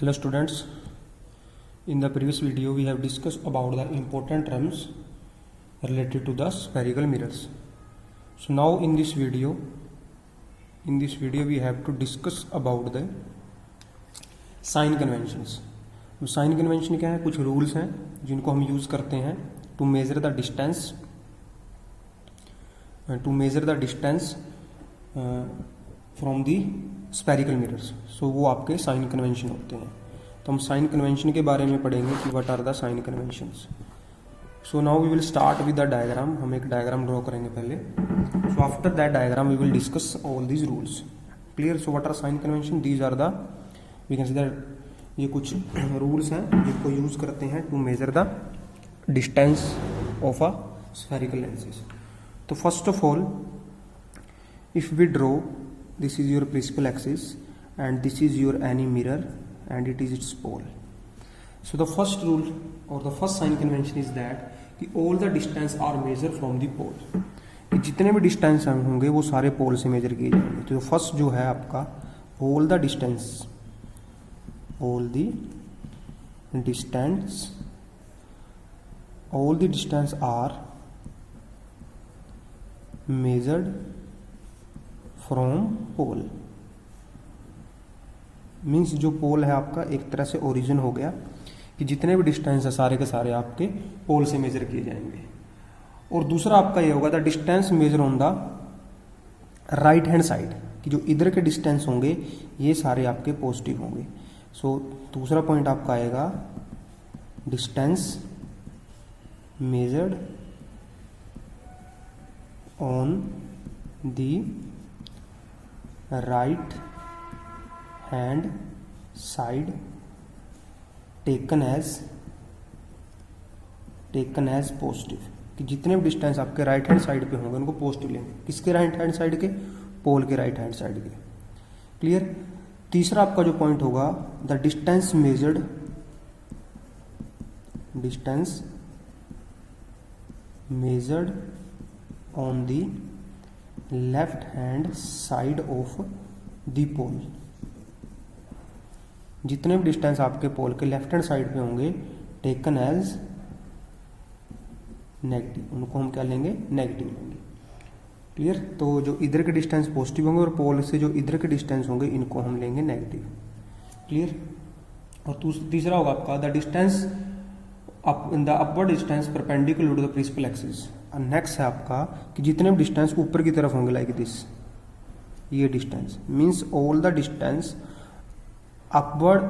Hello students, in the previous video we have discussed about the important terms related to the spherical mirrors. So now in this video we have to discuss about the sign conventions. तो sign convention क्या है? कुछ rules हैं जिनको हम use करते हैं to measure the distance from the spherical mirrors. So वो आपके साइन कन्वेंशन होते हैं. तो हम साइन कन्वेंशन के बारे में पढ़ेंगे कि what are the sign conventions. So now we will start with the diagram. हम एक डायग्राम ड्रॉ करेंगे पहले. So after that diagram we will discuss all these rules. Clear? So what are sign convention? These are the we can see that ये कुछ rules हैं जिनको use करते हैं to measure the distance of a spherical lenses. तो first of all, if we draw, this is your principal axis and this is your any mirror and it is its pole. So the first rule or the first sign convention is that कि all the distance are measured from the pole. कि जितने भी distance होंगे वो सारे पोल से major किए जाएंगे. तो फर्स्ट जो है आपका all the distance are measured from pole. Means जो पोल है आपका एक तरह से ओरिजिन हो गया कि जितने भी डिस्टेंस है सारे के सारे आपके पोल से मेजर किए जाएंगे. और दूसरा आपका ये होगा the distance measure on the right hand side, कि जो इधर के डिस्टेंस होंगे ये सारे आपके पॉजिटिव होंगे. सो दूसरा पॉइंट आपका आएगा distance measured on the right hand side taken as positive. कि जितने भी डिस्टेंस आपके राइट हैंड साइड पे होंगे उनको पॉजिटिव लेंगे. किसके राइट हैंड साइड के? पोल के राइट हैंड साइड के. क्लियर? तीसरा आपका जो पॉइंट होगा the distance measured on the left hand side of the pole. जितने भी डिस्टेंस आपके पोल के लेफ्ट हैंड साइड पे होंगे टेकन एज नेगेटिव, उनको हम क्या लेंगे? नेगेटिव लेंगे. क्लियर? तो जो इधर के डिस्टेंस पॉजिटिव होंगे और पोल से जो इधर के डिस्टेंस होंगे इनको हम लेंगे नेगेटिव. क्लियर? और तीसरा होगा आपका the distance the upward distance perpendicular to the principal axis. Next है आपका कि जितने भी डिस्टेंस ऊपर की तरफ होंगे लाइक दिस, ये distance means all the distance upward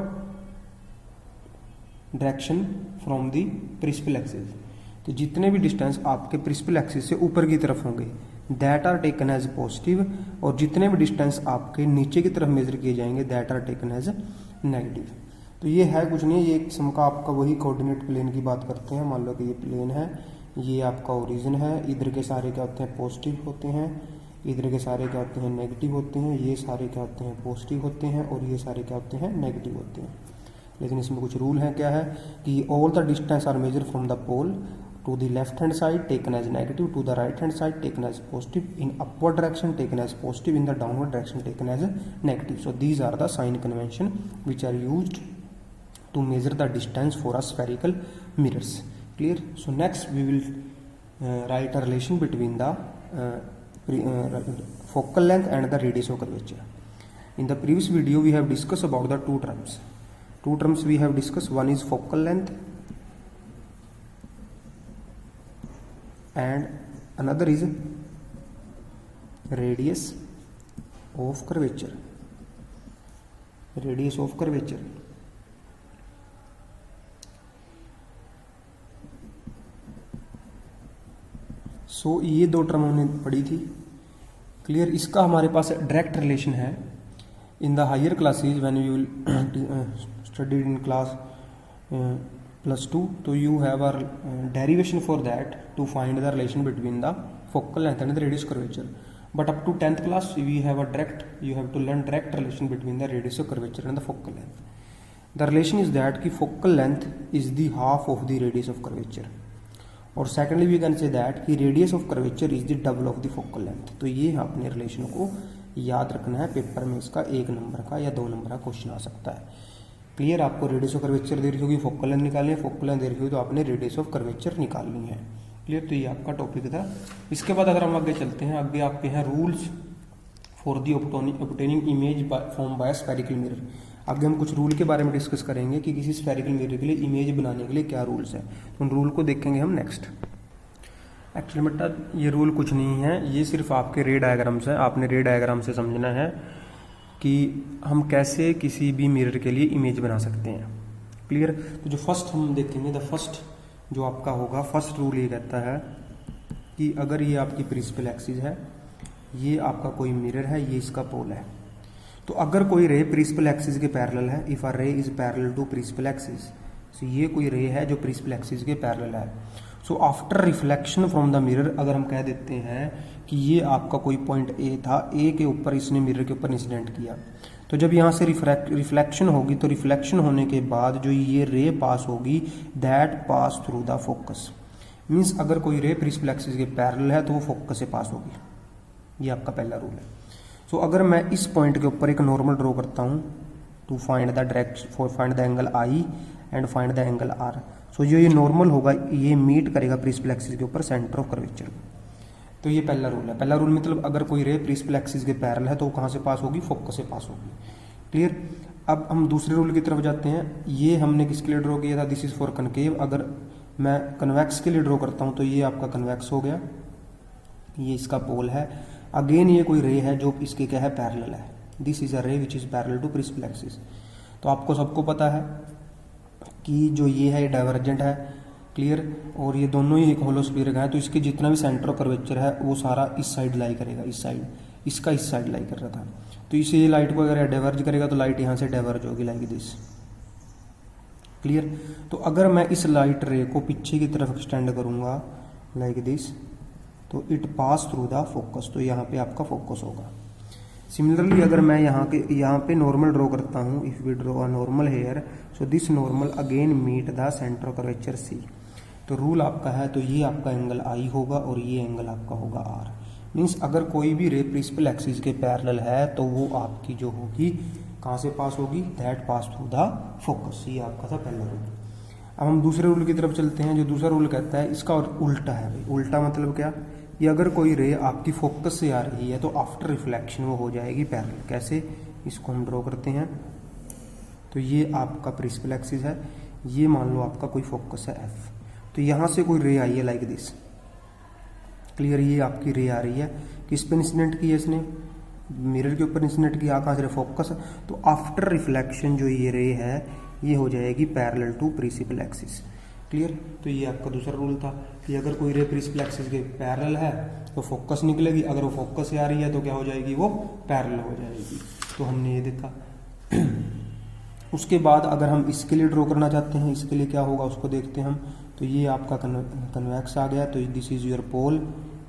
direction from the principal axis. तो जितने भी डिस्टेंस आपके प्रिंसिपल एक्सिस से ऊपर की तरफ होंगे that are taken as positive, और जितने भी डिस्टेंस आपके नीचे की तरफ मेजर किए जाएंगे that are taken as negative. तो ये है कुछ नहीं, ये एक किस्म का आपका वही कोऑर्डिनेट प्लेन की बात करते हैं. मान लो कि ये प्लेन है, ये आपका ओरिजिन है, इधर के सारे क्या होते हैं? पॉजिटिव होते हैं, इधर के सारे क्या होते हैं? नेगेटिव होते हैं, ये सारे क्या होते हैं? पॉजिटिव होते हैं, और ये सारे क्या होते हैं? नेगेटिव होते हैं. लेकिन इसमें कुछ रूल है. क्या है कि all the distance are measure from the pole to the left hand side taken as negative, to the right hand side taken as positive, in upward direction taken as positive, in the downward direction taken as negative. So these are the sign convention which are used to measure the distance for a spherical mirrors. Clear? So next we will write a relation between the focal length and the radius of curvature. In the previous video we have discussed about the two terms we have discussed. One is focal length and another is radius of curvature. सो ये दो term हमने पढ़ी थी. Clear? इसका हमारे पास direct relation है in the higher classes when you will studied in class +2. तो you have a derivation for that to find the relation between the focal length and the radius curvature. But up to 10th class we have you have to learn direct relation between the radius of curvature and the focal length. The relation is that कि focal length is the half of the radius of curvature. और secondly we can say that कि radius of curvature is the double of the focal length. तो ये अपने relation को याद रखना है, पेपर में इसका 1 नंबर का या 2 नंबर का क्वेश्चन आ सकता है. क्लियर, आपको रेडियस ऑफ कर्वेचर दे रही होगी, फोकल लेंथ निकालनी है, फोकल लेंथ दे रही होगी तो आपने रेडियस ऑफ कर्वेचर निकालनी है। क्लियर, तो ये आपका टॉपिक था। इसके बाद अगर हम आगे चलते हैं, आगे आपके हैं rules for the obtaining image from by spherical mirror. आगे हम कुछ रूल के बारे में डिस्कस करेंगे कि किसी स्फेरिकल मिरर के लिए इमेज बनाने के लिए क्या रूल्स हैं, तो उन रूल को देखेंगे हम नेक्स्ट। एक्चुअली बेटा ये रूल कुछ नहीं है, ये सिर्फ आपके रे डायग्राम्स है। आपने रे डायग्राम से समझना है कि हम कैसे किसी भी मिरर के लिए इमेज बना सकते हैं। क्लियर, तो जो फर्स्ट हम देखेंगे, द फर्स्ट जो आपका होगा, फर्स्ट रूल ये कहता है कि अगर ये आपकी प्रिंसिपल एक्सिस है, ये आपका कोई मिरर है, ये इसका पोल है, तो अगर कोई रे प्रिंसिपल एक्सिस के पैरेलल है, if a ray is parallel to principal axis, so ये कोई रे है जो प्रिंसिपल एक्सिस के पैरेलल है। So after reflection from the mirror, अगर हम कह देते हैं कि ये आपका कोई पॉइंट ए था, ए के ऊपर इसने मिरर के ऊपर इंसिडेंट किया, तो जब यहाँ से रिफ्लेक्शन होगी, तो रिफ्लेक्शन होने के बाद जो ये रे पास होगी, that pass through the focus. Means अगर कोई रे प्रिंसिपल एक्सिस के पैरेलल है तो वो फोकस से पास होगी। ये आपका पहला रूल है। सो अगर मैं इस पॉइंट के ऊपर एक नॉर्मल ड्रॉ करता हूँ to find the direction, for find the angle I and find the angle R, so जो ये नॉर्मल होगा ये मीट करेगा प्रिंसिपल एक्सिस के ऊपर सेंटर ऑफ कर्वेचर को। तो ये पहला रूल है। पहला रूल मतलब अगर कोई रे प्रिंसिपल एक्सिस के पैरेलल है तो वो कहाँ से पास होगी, फोकस से पास होगी। क्लियर, अब हम दूसरे रूल की तरफ जाते हैं। ये हमने किसके लिए ड्रॉ किया था, दिस इज फॉर कनकेव। अगर मैं कन्वेक्स के लिए ड्रॉ करता हूँ तो ये आपका कन्वेक्स हो गया, ये इसका पोल है। अगेन ये कोई रे है जो इसके क्या है, पैरेलल है। This is a ray which is parallel to principal axis. तो आपको सबको पता है कि जो ये है डाइवर्जेंट है। क्लियर, और ये दोनों ही एक होलो स्फीयर का है, तो इसके जितना भी सेंटर ऑफ कर्वेचर है वो सारा इस साइड लाई करेगा, इस साइड, इसका इस साइड लाई कर रहा था। तो इसे ये लाइट को अगर डाइवर्ज करेगा तो लाइट यहाँ से डाइवर्ज होगी लाइक दिस। क्लियर, तो अगर मैं इस लाइट रे को पीछे की तरफ एक्सटेंड करूंगा लाइक दिस, तो it pass through the focus, तो यहाँ पे आपका फोकस होगा। सिमिलरली अगर मैं यहाँ पे नॉर्मल ड्रॉ करता हूँ, if we draw a normal here, so this normal again meet the centre of curvature C. तो रूल आपका है, तो ये आपका एंगल आई होगा और ये एंगल आपका होगा आर। मीन्स अगर कोई भी रे प्रिंसिपल एक्सिस के पैरेलल है तो वो आपकी जो होगी कहाँ से पास होगी, that pass through the focus. ये आपका था पहला रूल। अब हम दूसरे रूल की तरफ चलते हैं। जो दूसरा रूल कहता है, इसका उल्टा है भाई। उल्टा मतलब क्या, ये अगर कोई रे आपकी फोकस से आ रही है तो आफ्टर रिफ्लेक्शन वो हो जाएगी पैरेलल। कैसे, इसको हम ड्रॉ करते हैं। तो ये आपका प्रिंसिपल एक्सिस है, ये मान लो आपका कोई फोकस है एफ, तो यहाँ से कोई रे आई है लाइक दिस। क्लियर, ये आपकी रे आ रही है, किस पे इंसिडेंट की है इसने, मिरर के ऊपर इंसिडेंट किया, कहाँ से, फोकस। तो आफ्टर रिफ्लेक्शन जो ये रे है ये हो जाएगी parallel to principal axis. Clear, तो ये आपका दूसरा रूल था कि अगर कोई रे प्रिंसिपल एक्सिस के पैरेलल है तो फोकस निकलेगी, अगर वो फोकस से आ रही है तो क्या हो जाएगी, वो पैरेलल हो जाएगी। तो हमने ये देखा। उसके बाद अगर हम इसके लिए ड्रॉ करना चाहते हैं, इसके लिए क्या होगा उसको देखते हैं हम। तो ये आपका कन्वेक्स आ गया, तो दिस इज योर पोल,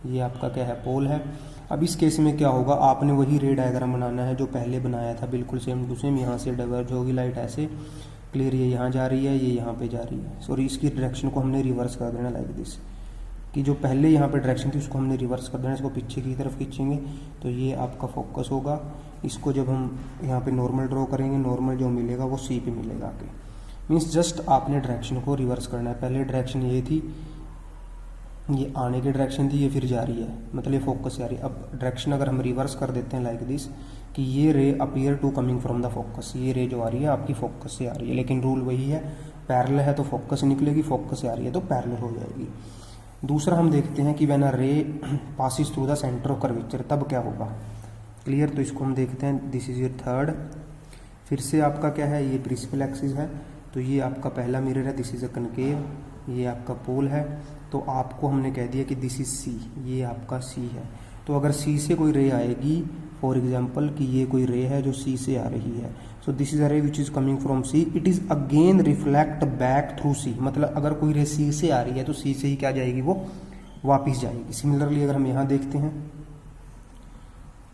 ये आपका क्या है, पोल है। अब इस केस में क्या होगा, आपने वही रे डायग्राम बनाना है जो पहले बनाया था, बिल्कुल सेम टू सेम। यहाँ से डाइवर्ज होगी लाइट ऐसे। क्लियर, ये यहाँ जा रही है, ये यहाँ पे जा रही है। सॉरी, इसकी डायरेक्शन को हमने रिवर्स कर देना लाइक दिस, कि जो पहले यहाँ पे डायरेक्शन थी उसको हमने रिवर्स कर देना, इसको पीछे की तरफ खींचेंगे तो ये आपका फोकस होगा। इसको जब हम यहाँ पे नॉर्मल ड्रॉ करेंगे, नॉर्मल जो मिलेगा वो सी पे मिलेगा आगे। मीन्स जस्ट आपने डायरेक्शन को रिवर्स करना है। पहले डायरेक्शन ये थी, ये आने की डायरेक्शन थी, ये फिर जा रही है, मतलब ये फोकस से आ रही है। अब डायरेक्शन अगर हम रिवर्स कर देते हैं लाइक दिस, कि ये ray appear to coming from the focus, ये रे जो आ रही है आपकी फोकस से आ रही है। लेकिन रूल वही है, पैरेलल है तो फोकस निकलेगी, फोकस से आ रही है तो पैरेलल हो जाएगी। दूसरा हम देखते हैं कि व्हेन अ रे passes through the centre of curvature, तब क्या होगा। क्लियर, तो इसको हम देखते हैं। This is your third. फिर से आपका क्या है, ये प्रिंसिपल एक्सिस है, तो ये आपका पहला मिरर है, दिस इज अ कनकेव, ये आपका पोल है। तो आपको हमने कह दिया कि दिस इज सी, ये आपका सी है। तो अगर सी से कोई रे आएगी, फॉर एग्जाम्पल कि ये कोई रे है जो सी से आ रही है, so this is a ray which is coming from C, it is again reflect back through C. मतलब अगर कोई रे सी से आ रही है तो सी से ही क्या जाएगी, वो वापिस जाएगी। सिमिलरली अगर हम यहाँ देखते हैं,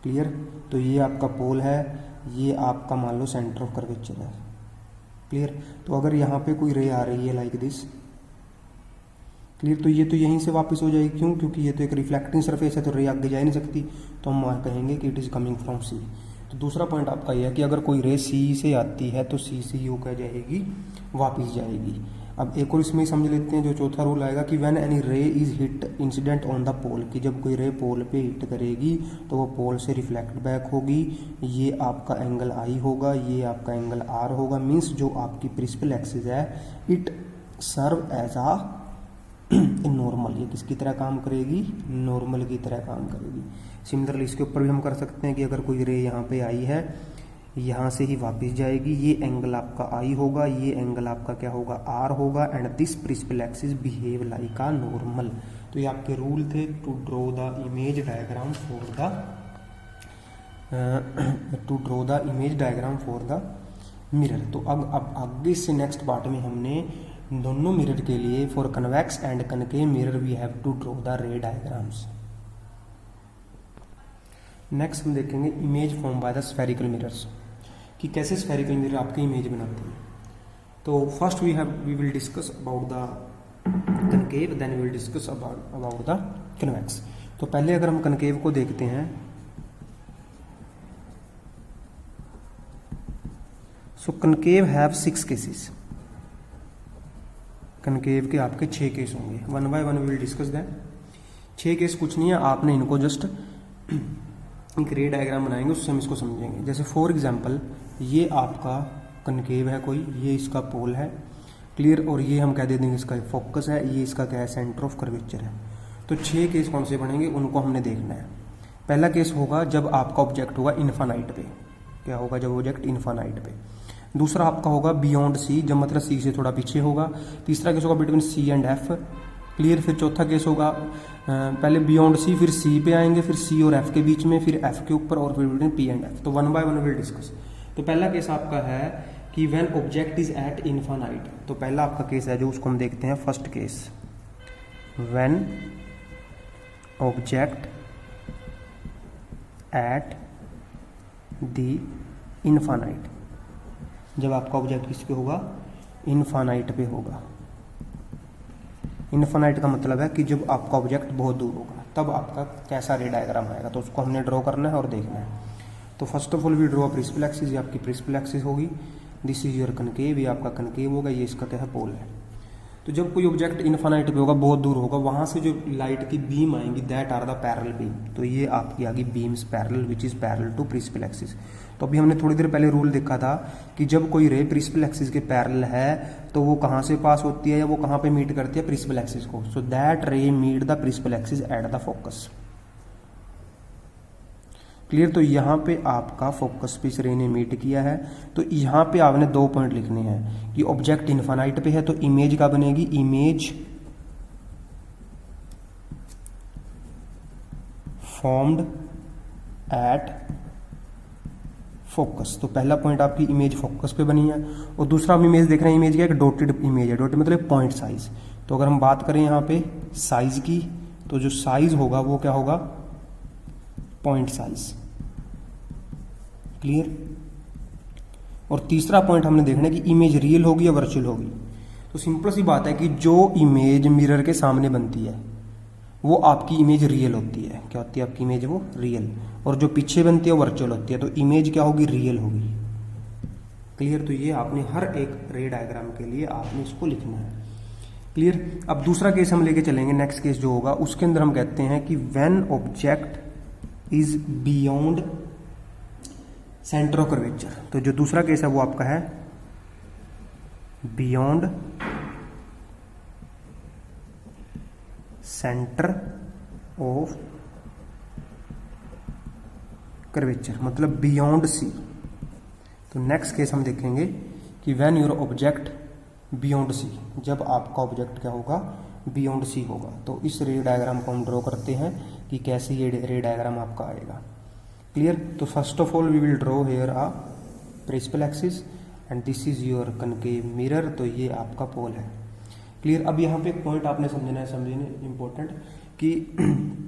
क्लियर, तो ये आपका पोल है, ये आपका मान लो सेंटर ऑफ कर्वेचर है। क्लियर, तो अगर यहाँ पे कोई रे आ रही है लाइक दिस, क्लियर, तो ये तो यहीं से वापस हो जाएगी। क्यों, क्योंकि ये तो एक रिफ्लेक्टिंग सरफेस है, तो रे आगे जा ही नहीं सकती। तो हम कहेंगे कि इट इज कमिंग फ्रॉम सी। तो दूसरा पॉइंट आपका यह है कि अगर कोई रे सी से आती है तो सी से यू क्या जाएगी, वापस जाएगी। अब एक और इसमें समझ लेते हैं, जो चौथा रूल आएगा कि when any ray is hit incident on the pole, कि जब कोई रे पोल पे हिट करेगी तो वो पोल से रिफ्लेक्ट बैक होगी। ये आपका एंगल आई होगा, ये आपका एंगल आर होगा। मीन्स जो आपकी प्रिंसिपल एक्सिस है it serve as a normal, ये किसकी तरह काम करेगी, नॉर्मल की तरह काम करेगी। सिमिलरली इसके ऊपर भी हम कर सकते हैं कि अगर कोई रे यहाँ पे आई है, यहाँ से ही वापस जाएगी, ये एंगल आपका आई होगा, ये एंगल आपका क्या होगा, आर होगा, and this principal axis behave like a normal. तो ये आपके रूल थे to draw the image diagram for the mirror. तो अब आगे से नेक्स्ट पार्ट में हमने दोनों मिरर के लिए for convex and concave mirror we have to draw the ray diagrams. Next हम देखेंगे image form by the spherical mirrors, कि कैसे स्फेरिकल मिरर आपकी इमेज बनाते हैं। तो first we will discuss about the concave, then we will discuss about the convex. तो पहले अगर हम कनकेव को देखते हैं, so concave have 6 cases. Concave के आपके 6 केस होंगे, one by one we will discuss that. 6 case कुछ नहीं है, आपने इनको जस्ट एक रे डायग्राम बनाएंगे, उससे हम इसको समझेंगे। जैसे फॉर एग्जांपल ये आपका कनकेव है कोई, ये इसका पोल है, क्लियर, और ये हम कह देंगे इसका फोकस है, ये इसका क्या है, सेंटर ऑफ कर्वेचर है। तो 6 केस कौन से बनेंगे उनको हमने देखना है। पहला केस होगा जब आपका ऑब्जेक्ट होगा इन्फानाइट पे, क्या होगा जब ऑब्जेक्ट इन्फानाइट पे। दूसरा आपका होगा बियॉन्ड सी, जब मतलब सी से थोड़ा पीछे होगा। तीसरा केस होगा between C and F, clear. फिर चौथा केस होगा पहले बियॉन्ड सी, फिर सी पे आएंगे, फिर सी और एफ के बीच में, फिर एफ के ऊपर, और फिर बिटवीन पी एंड एफ। तो one by one will discuss. तो पहला केस आपका है कि when object is at infinite. तो पहला आपका केस है जो उसको हम देखते हैं, first case, when object at the infinite, जब आपका ऑब्जेक्ट किस पे होगा, इन्फानाइट पे होगा। इन्फानाइट का मतलब है कि जब आपका ऑब्जेक्ट बहुत दूर होगा तब आपका कैसा रे डायग्राम आएगा, तो उसको हमने ड्रॉ करना है और देखना है। तो first of all we draw principal axis, ये आपकी प्रिंसिपल एक्सिस होगी। दिस इज योर कनकेव, ये आपका कनकेव होगा, ये इसका क्या है, पोल है। तो जब कोई ऑब्जेक्ट इन्फानाइट पे होगा, बहुत दूर होगा, वहां से जो लाइट की बीम आएंगी that are the parallel beam. तो ये आपकी आ गई beams parallel which is parallel to principal axis. तो अभी हमने थोड़ी देर पहले रूल देखा था कि जब कोई रे प्रिंसिपल एक्सिस के पैरेलल है तो वो कहाँ से पास होती है या वो कहाँ पे मीट करती है, प्रिंसिपल एक्सिस को। So that ray meet the principal axis at the focus, clear. तो यहाँ पे आपका फोकस पे इस रे ने मीट किया है। तो यहाँ पे आपने 2 पॉइंट लिखने हैं कि ऑब्जेक्ट इन्फानाइट पे है तो इमेज का बनेगी, इमेज फॉर्म्ड एट फोकस। तो पहला पॉइंट आपकी इमेज फोकस पे बनी है, और दूसरा हम इमेज देख रहे हैं, इमेज क्या, एक डॉटेड इमेज है। डॉटेड मतलब पॉइंट साइज। तो अगर हम बात करें यहाँ पे साइज की, तो जो साइज होगा वो क्या होगा, पॉइंट साइज, क्लियर। और तीसरा पॉइंट हमने देखना है कि इमेज रियल होगी या वर्चुअल होगी। तो सिंपल सी बात है कि जो इमेज मिरर के सामने बनती है वो आपकी इमेज रियल होती है। क्या होती है आपकी इमेज, वो रियल, और जो पीछे बनती है वो वर्चुअल होती है। तो इमेज क्या होगी, रियल होगी, क्लियर। तो ये आपने हर एक रे डायग्राम के लिए आपने इसको लिखना है, क्लियर। अब दूसरा केस हम लेके चलेंगे, नेक्स्ट केस जो होगा उसके अंदर हम कहते हैं कि when object is beyond centre of curvature. तो जो दूसरा केस है वो आपका है बियॉन्ड सेंटर ऑफ कर्वेचर, मतलब बियॉन्ड सी। तो नेक्स्ट केस हम देखेंगे कि when your object beyond C, जब आपका ऑब्जेक्ट क्या होगा, बियॉन्ड सी होगा। तो इस रे डायग्राम को हम ड्रॉ करते हैं कि कैसे ये रे डायग्राम आपका आएगा, क्लियर। तो first of all we will draw here a principal axis and this is your concave mirror. तो ये आपका पोल है, क्लियर। अब यहाँ पे एक पॉइंट आपने समझना है, समझने इंपॉर्टेंट, कि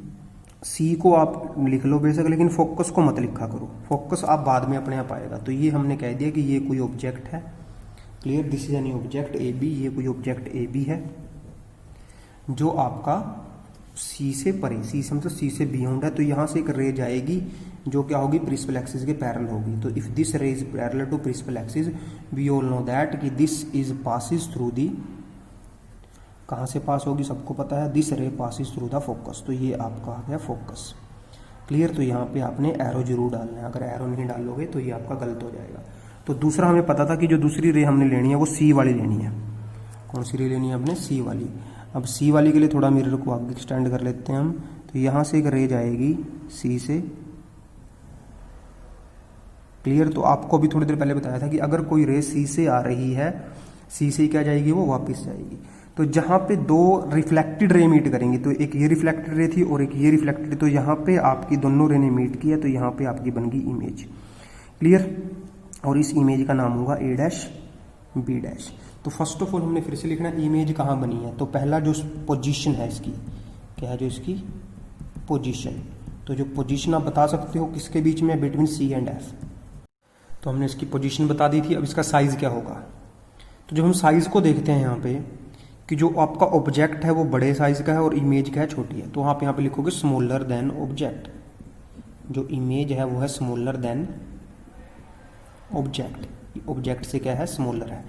सी को आप लिख लो बेशक, लेकिन फोकस को मत लिखा करो। फोकस आप बाद में अपने आप आएगा। तो ये हमने कह दिया कि ये कोई ऑब्जेक्ट है, clear. This is any object A B, ये कोई ऑब्जेक्ट ए बी है जो आपका सी से परे, सी से मतलब सी से बियॉन्ड है। तो यहाँ से एक रे जाएगी, जो क्या होगी, प्रिंसिपल एक्सिस के पैरेलल होगी। तो if this ray is parallel to principal axis, we all know that कि this is passes through the, कहाँ से पास होगी सबको पता है, दिस रे पासिस थ्रू द फोकस। तो ये आपका आ गया फोकस। क्लियर। तो यहाँ पे आपने एरो जरूर डालना है, अगर एरो नहीं डालोगे तो ये आपका गलत हो जाएगा। तो दूसरा हमें पता था कि जो दूसरी रे हमने लेनी है वो सी वाली लेनी है। कौन सी रे लेनी है अपने, सी वाली। अब सी वाली के लिए थोड़ा मिरर को आगे एक्सटेंड कर लेते हैं हम। तो यहाँ से एक रे जाएगी सी से। क्लियर। तो आपको भी थोड़ी देर पहले बताया था कि अगर कोई रे सी से आ रही है, सी से क्या जाएगी, वो वापस जाएगी। तो जहाँ पे दो रिफ्लेक्टेड रे मीट करेंगी, तो एक ये रिफ्लेक्टेड रे थी और एक ये रिफ्लेक्टेड, तो यहाँ पे आपकी दोनों रे ने मीट किया, तो यहाँ पे आपकी बन गई इमेज। क्लियर। और इस इमेज का नाम होगा ए डैश बी डैश। तो फर्स्ट ऑफ ऑल हमने फिर से लिखना इमेज कहाँ बनी है। तो पहला जो पोजीशन है इसकी, क्या है, जो इसकी पोजीशन। तो जो पोजीशन आप बता सकते हो किसके बीच में, बिटवीन सी एंड एफ। तो हमने इसकी पोजीशन बता दी थी। अब इसका साइज क्या होगा। तो जब हम साइज को देखते हैं यहाँ पे कि जो आपका ऑब्जेक्ट है वो बड़े साइज का है और इमेज क्या है, छोटी है। तो आप यहाँ पे लिखोगे स्मॉलर देन ऑब्जेक्ट। जो इमेज है वो है स्मॉलर देन ऑब्जेक्ट। ऑब्जेक्ट से क्या है, स्मॉलर है।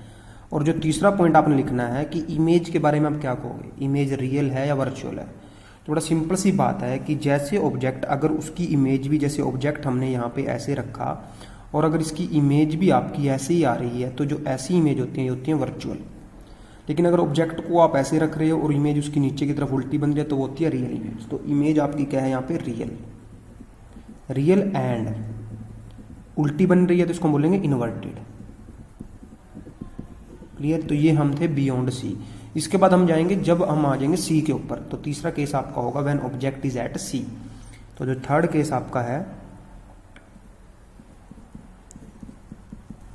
और जो तीसरा पॉइंट आपने लिखना है कि इमेज के बारे में आप क्या कहोगे, इमेज रियल है या वर्चुअल है। तो बड़ा सिंपल सी बात है कि जैसे ऑब्जेक्ट, अगर उसकी इमेज भी, जैसे ऑब्जेक्ट हमने यहाँ पे ऐसे रखा और अगर इसकी इमेज भी आपकी ऐसे ही आ रही है, तो जो ऐसी इमेज होती है ये होती है वर्चुअल। लेकिन अगर ऑब्जेक्ट को आप ऐसे रख रहे हो और इमेज उसकी नीचे की तरफ उल्टी बन रही है, तो वो होती है रियल इमेज। तो इमेज आपकी क्या है यहाँ पे, रियल। रियल एंड उल्टी बन रही है तो इसको बोलेंगे इन्वर्टेड। क्लियर। तो ये हम थे बियॉन्ड सी। इसके बाद हम जाएंगे, जब हम आ जाएंगे सी के ऊपर, तो तीसरा केस आपका होगा व्हेन ऑब्जेक्ट इज एट सी। तो जो थर्ड केस आपका है,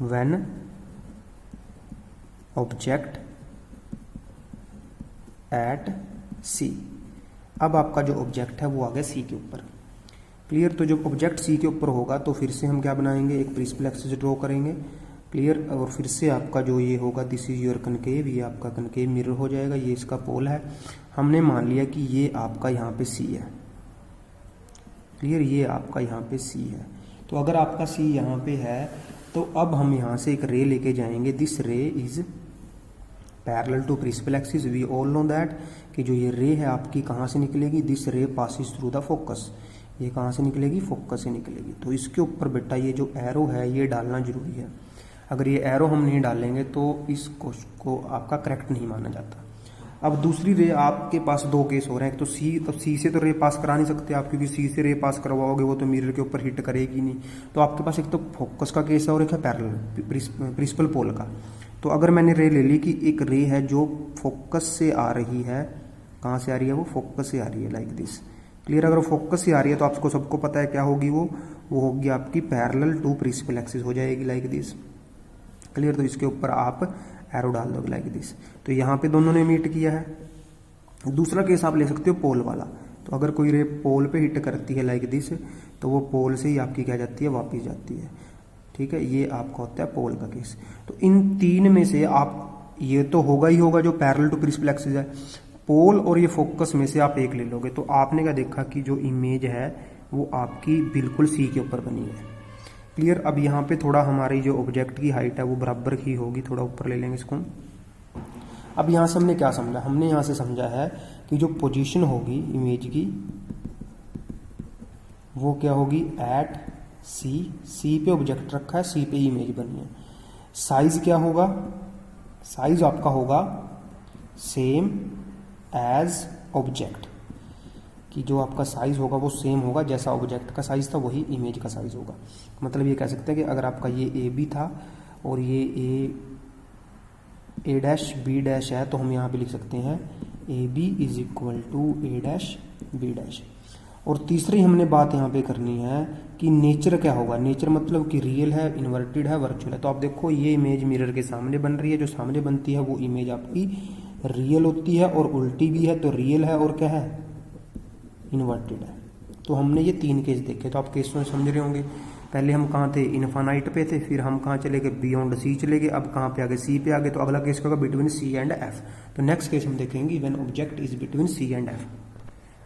व्हेन ऑब्जेक्ट एट सी। अब आपका जो ऑब्जेक्ट है वो आ गया सी के ऊपर। क्लियर। तो जब ऑब्जेक्ट सी के ऊपर होगा तो फिर से हम क्या बनाएंगे, एक प्रिंसिपल एक्सिस ड्रॉ करेंगे। क्लियर। और फिर से आपका जो ये होगा, दिस इज योर कनकेव, ये आपका कनकेव मिरर हो जाएगा। ये इसका पोल है। हमने मान लिया कि ये आपका यहाँ पे सी है। क्लियर। ये आपका यहाँ पे सी है। तो अगर आपका सी यहाँ पे है तो अब हम यहाँ से एक रे लेके जाएंगे। This ray is parallel to principal axis. We all know that कि जो ये रे है आपकी कहाँ से निकलेगी, दिस रे पासिस थ्रू द फोकस। ये कहाँ से निकलेगी, फोकस से निकलेगी। तो इसके ऊपर बेटा ये जो एरो है ये डालना जरूरी है। अगर ये एरो हम नहीं डालेंगे तो इस क्वेश्चन को आपका करेक्ट नहीं माना जाता। अब दूसरी रे, आपके पास दो केस हो रहे हैं। तो सी से तो रे पास करा नहीं सकते आप, क्योंकि सी से रे पास करवाओगे वो तो मिरर के ऊपर हिट करेगी नहीं। तो आपके पास एक तो फोकस का केस है और एक है पैरेलल प्रिंसिपल पोल का। तो अगर मैंने रे ले ली कि एक रे है जो फोकस से आ रही है, कहाँ से आ रही है, वो फोकस से आ रही है, लाइक दिस। क्लियर। अगर फोकस से आ रही है तो आपको सबको पता है क्या होगी, वो होगी आपकी पैरेलल टू प्रिंसिपल एक्सिस हो जाएगी, लाइक दिस। क्लियर। तो इसके ऊपर आप एरो डाल दोगे, लाइक दिस। तो यहाँ पे दोनों ने मीट किया है। दूसरा केस आप ले सकते हो पोल वाला। तो अगर कोई रे पोल पे हिट करती है, लाइक दिस, तो वो पोल से ही आपकी क्या जाती है, वापिस जाती है। ठीक है। ये आपका होता है पोल का केस। तो इन तीन में से आप, ये तो होगा ही होगा जो पैरेलल टू प्रिंसिपल एक्सिस है, पोल और ये फोकस में से आप एक ले लोगे। तो आपने क्या देखा कि जो इमेज है वो आपकी बिल्कुल सी के ऊपर बनी है। क्लियर। अब यहाँ पे थोड़ा हमारी जो ऑब्जेक्ट की हाइट है वो बराबर ही होगी, थोड़ा ऊपर ले लेंगे इसको। अब यहाँ से हमने क्या समझा, हमने यहाँ से समझा है कि जो पोजीशन होगी इमेज की वो क्या होगी, एट सी। सी पे ऑब्जेक्ट रखा है, सी पे इमेज बनी है। साइज क्या होगा, साइज आपका होगा सेम एज ऑब्जेक्ट, कि जो आपका साइज होगा वो सेम होगा, जैसा ऑब्जेक्ट का साइज था वही इमेज का साइज होगा। मतलब ये कह सकते हैं कि अगर आपका ये ए बी था और ये ए डैश बी डैश है, तो हम यहाँ पे लिख सकते हैं A B is equal to A dash B dash. और तीसरी हमने बात यहाँ पे करनी है कि नेचर क्या होगा। नेचर मतलब कि रियल है, इन्वर्टेड है, वर्चुअल है। तो आप देखो ये इमेज मिरर के सामने बन रही है, जो सामने बनती है वो इमेज आपकी रियल होती है और उल्टी भी है। तो रियल है और क्या है, इन्वर्टेड है। तो हमने ये तीन केस देखे। तो आप केस में समझ रहे होंगे। पहले हम कहाँ थे, इनफाइनाइट पे थे, फिर हम कहाँ चले गए, बियॉन्ड सी चले गए, अब कहाँ पे आ गए, सी पे आ गए। तो अगला केस क्या होगा, बिटवीन सी एंड एफ। तो नेक्स्ट केस हम देखेंगे when object is between C and F.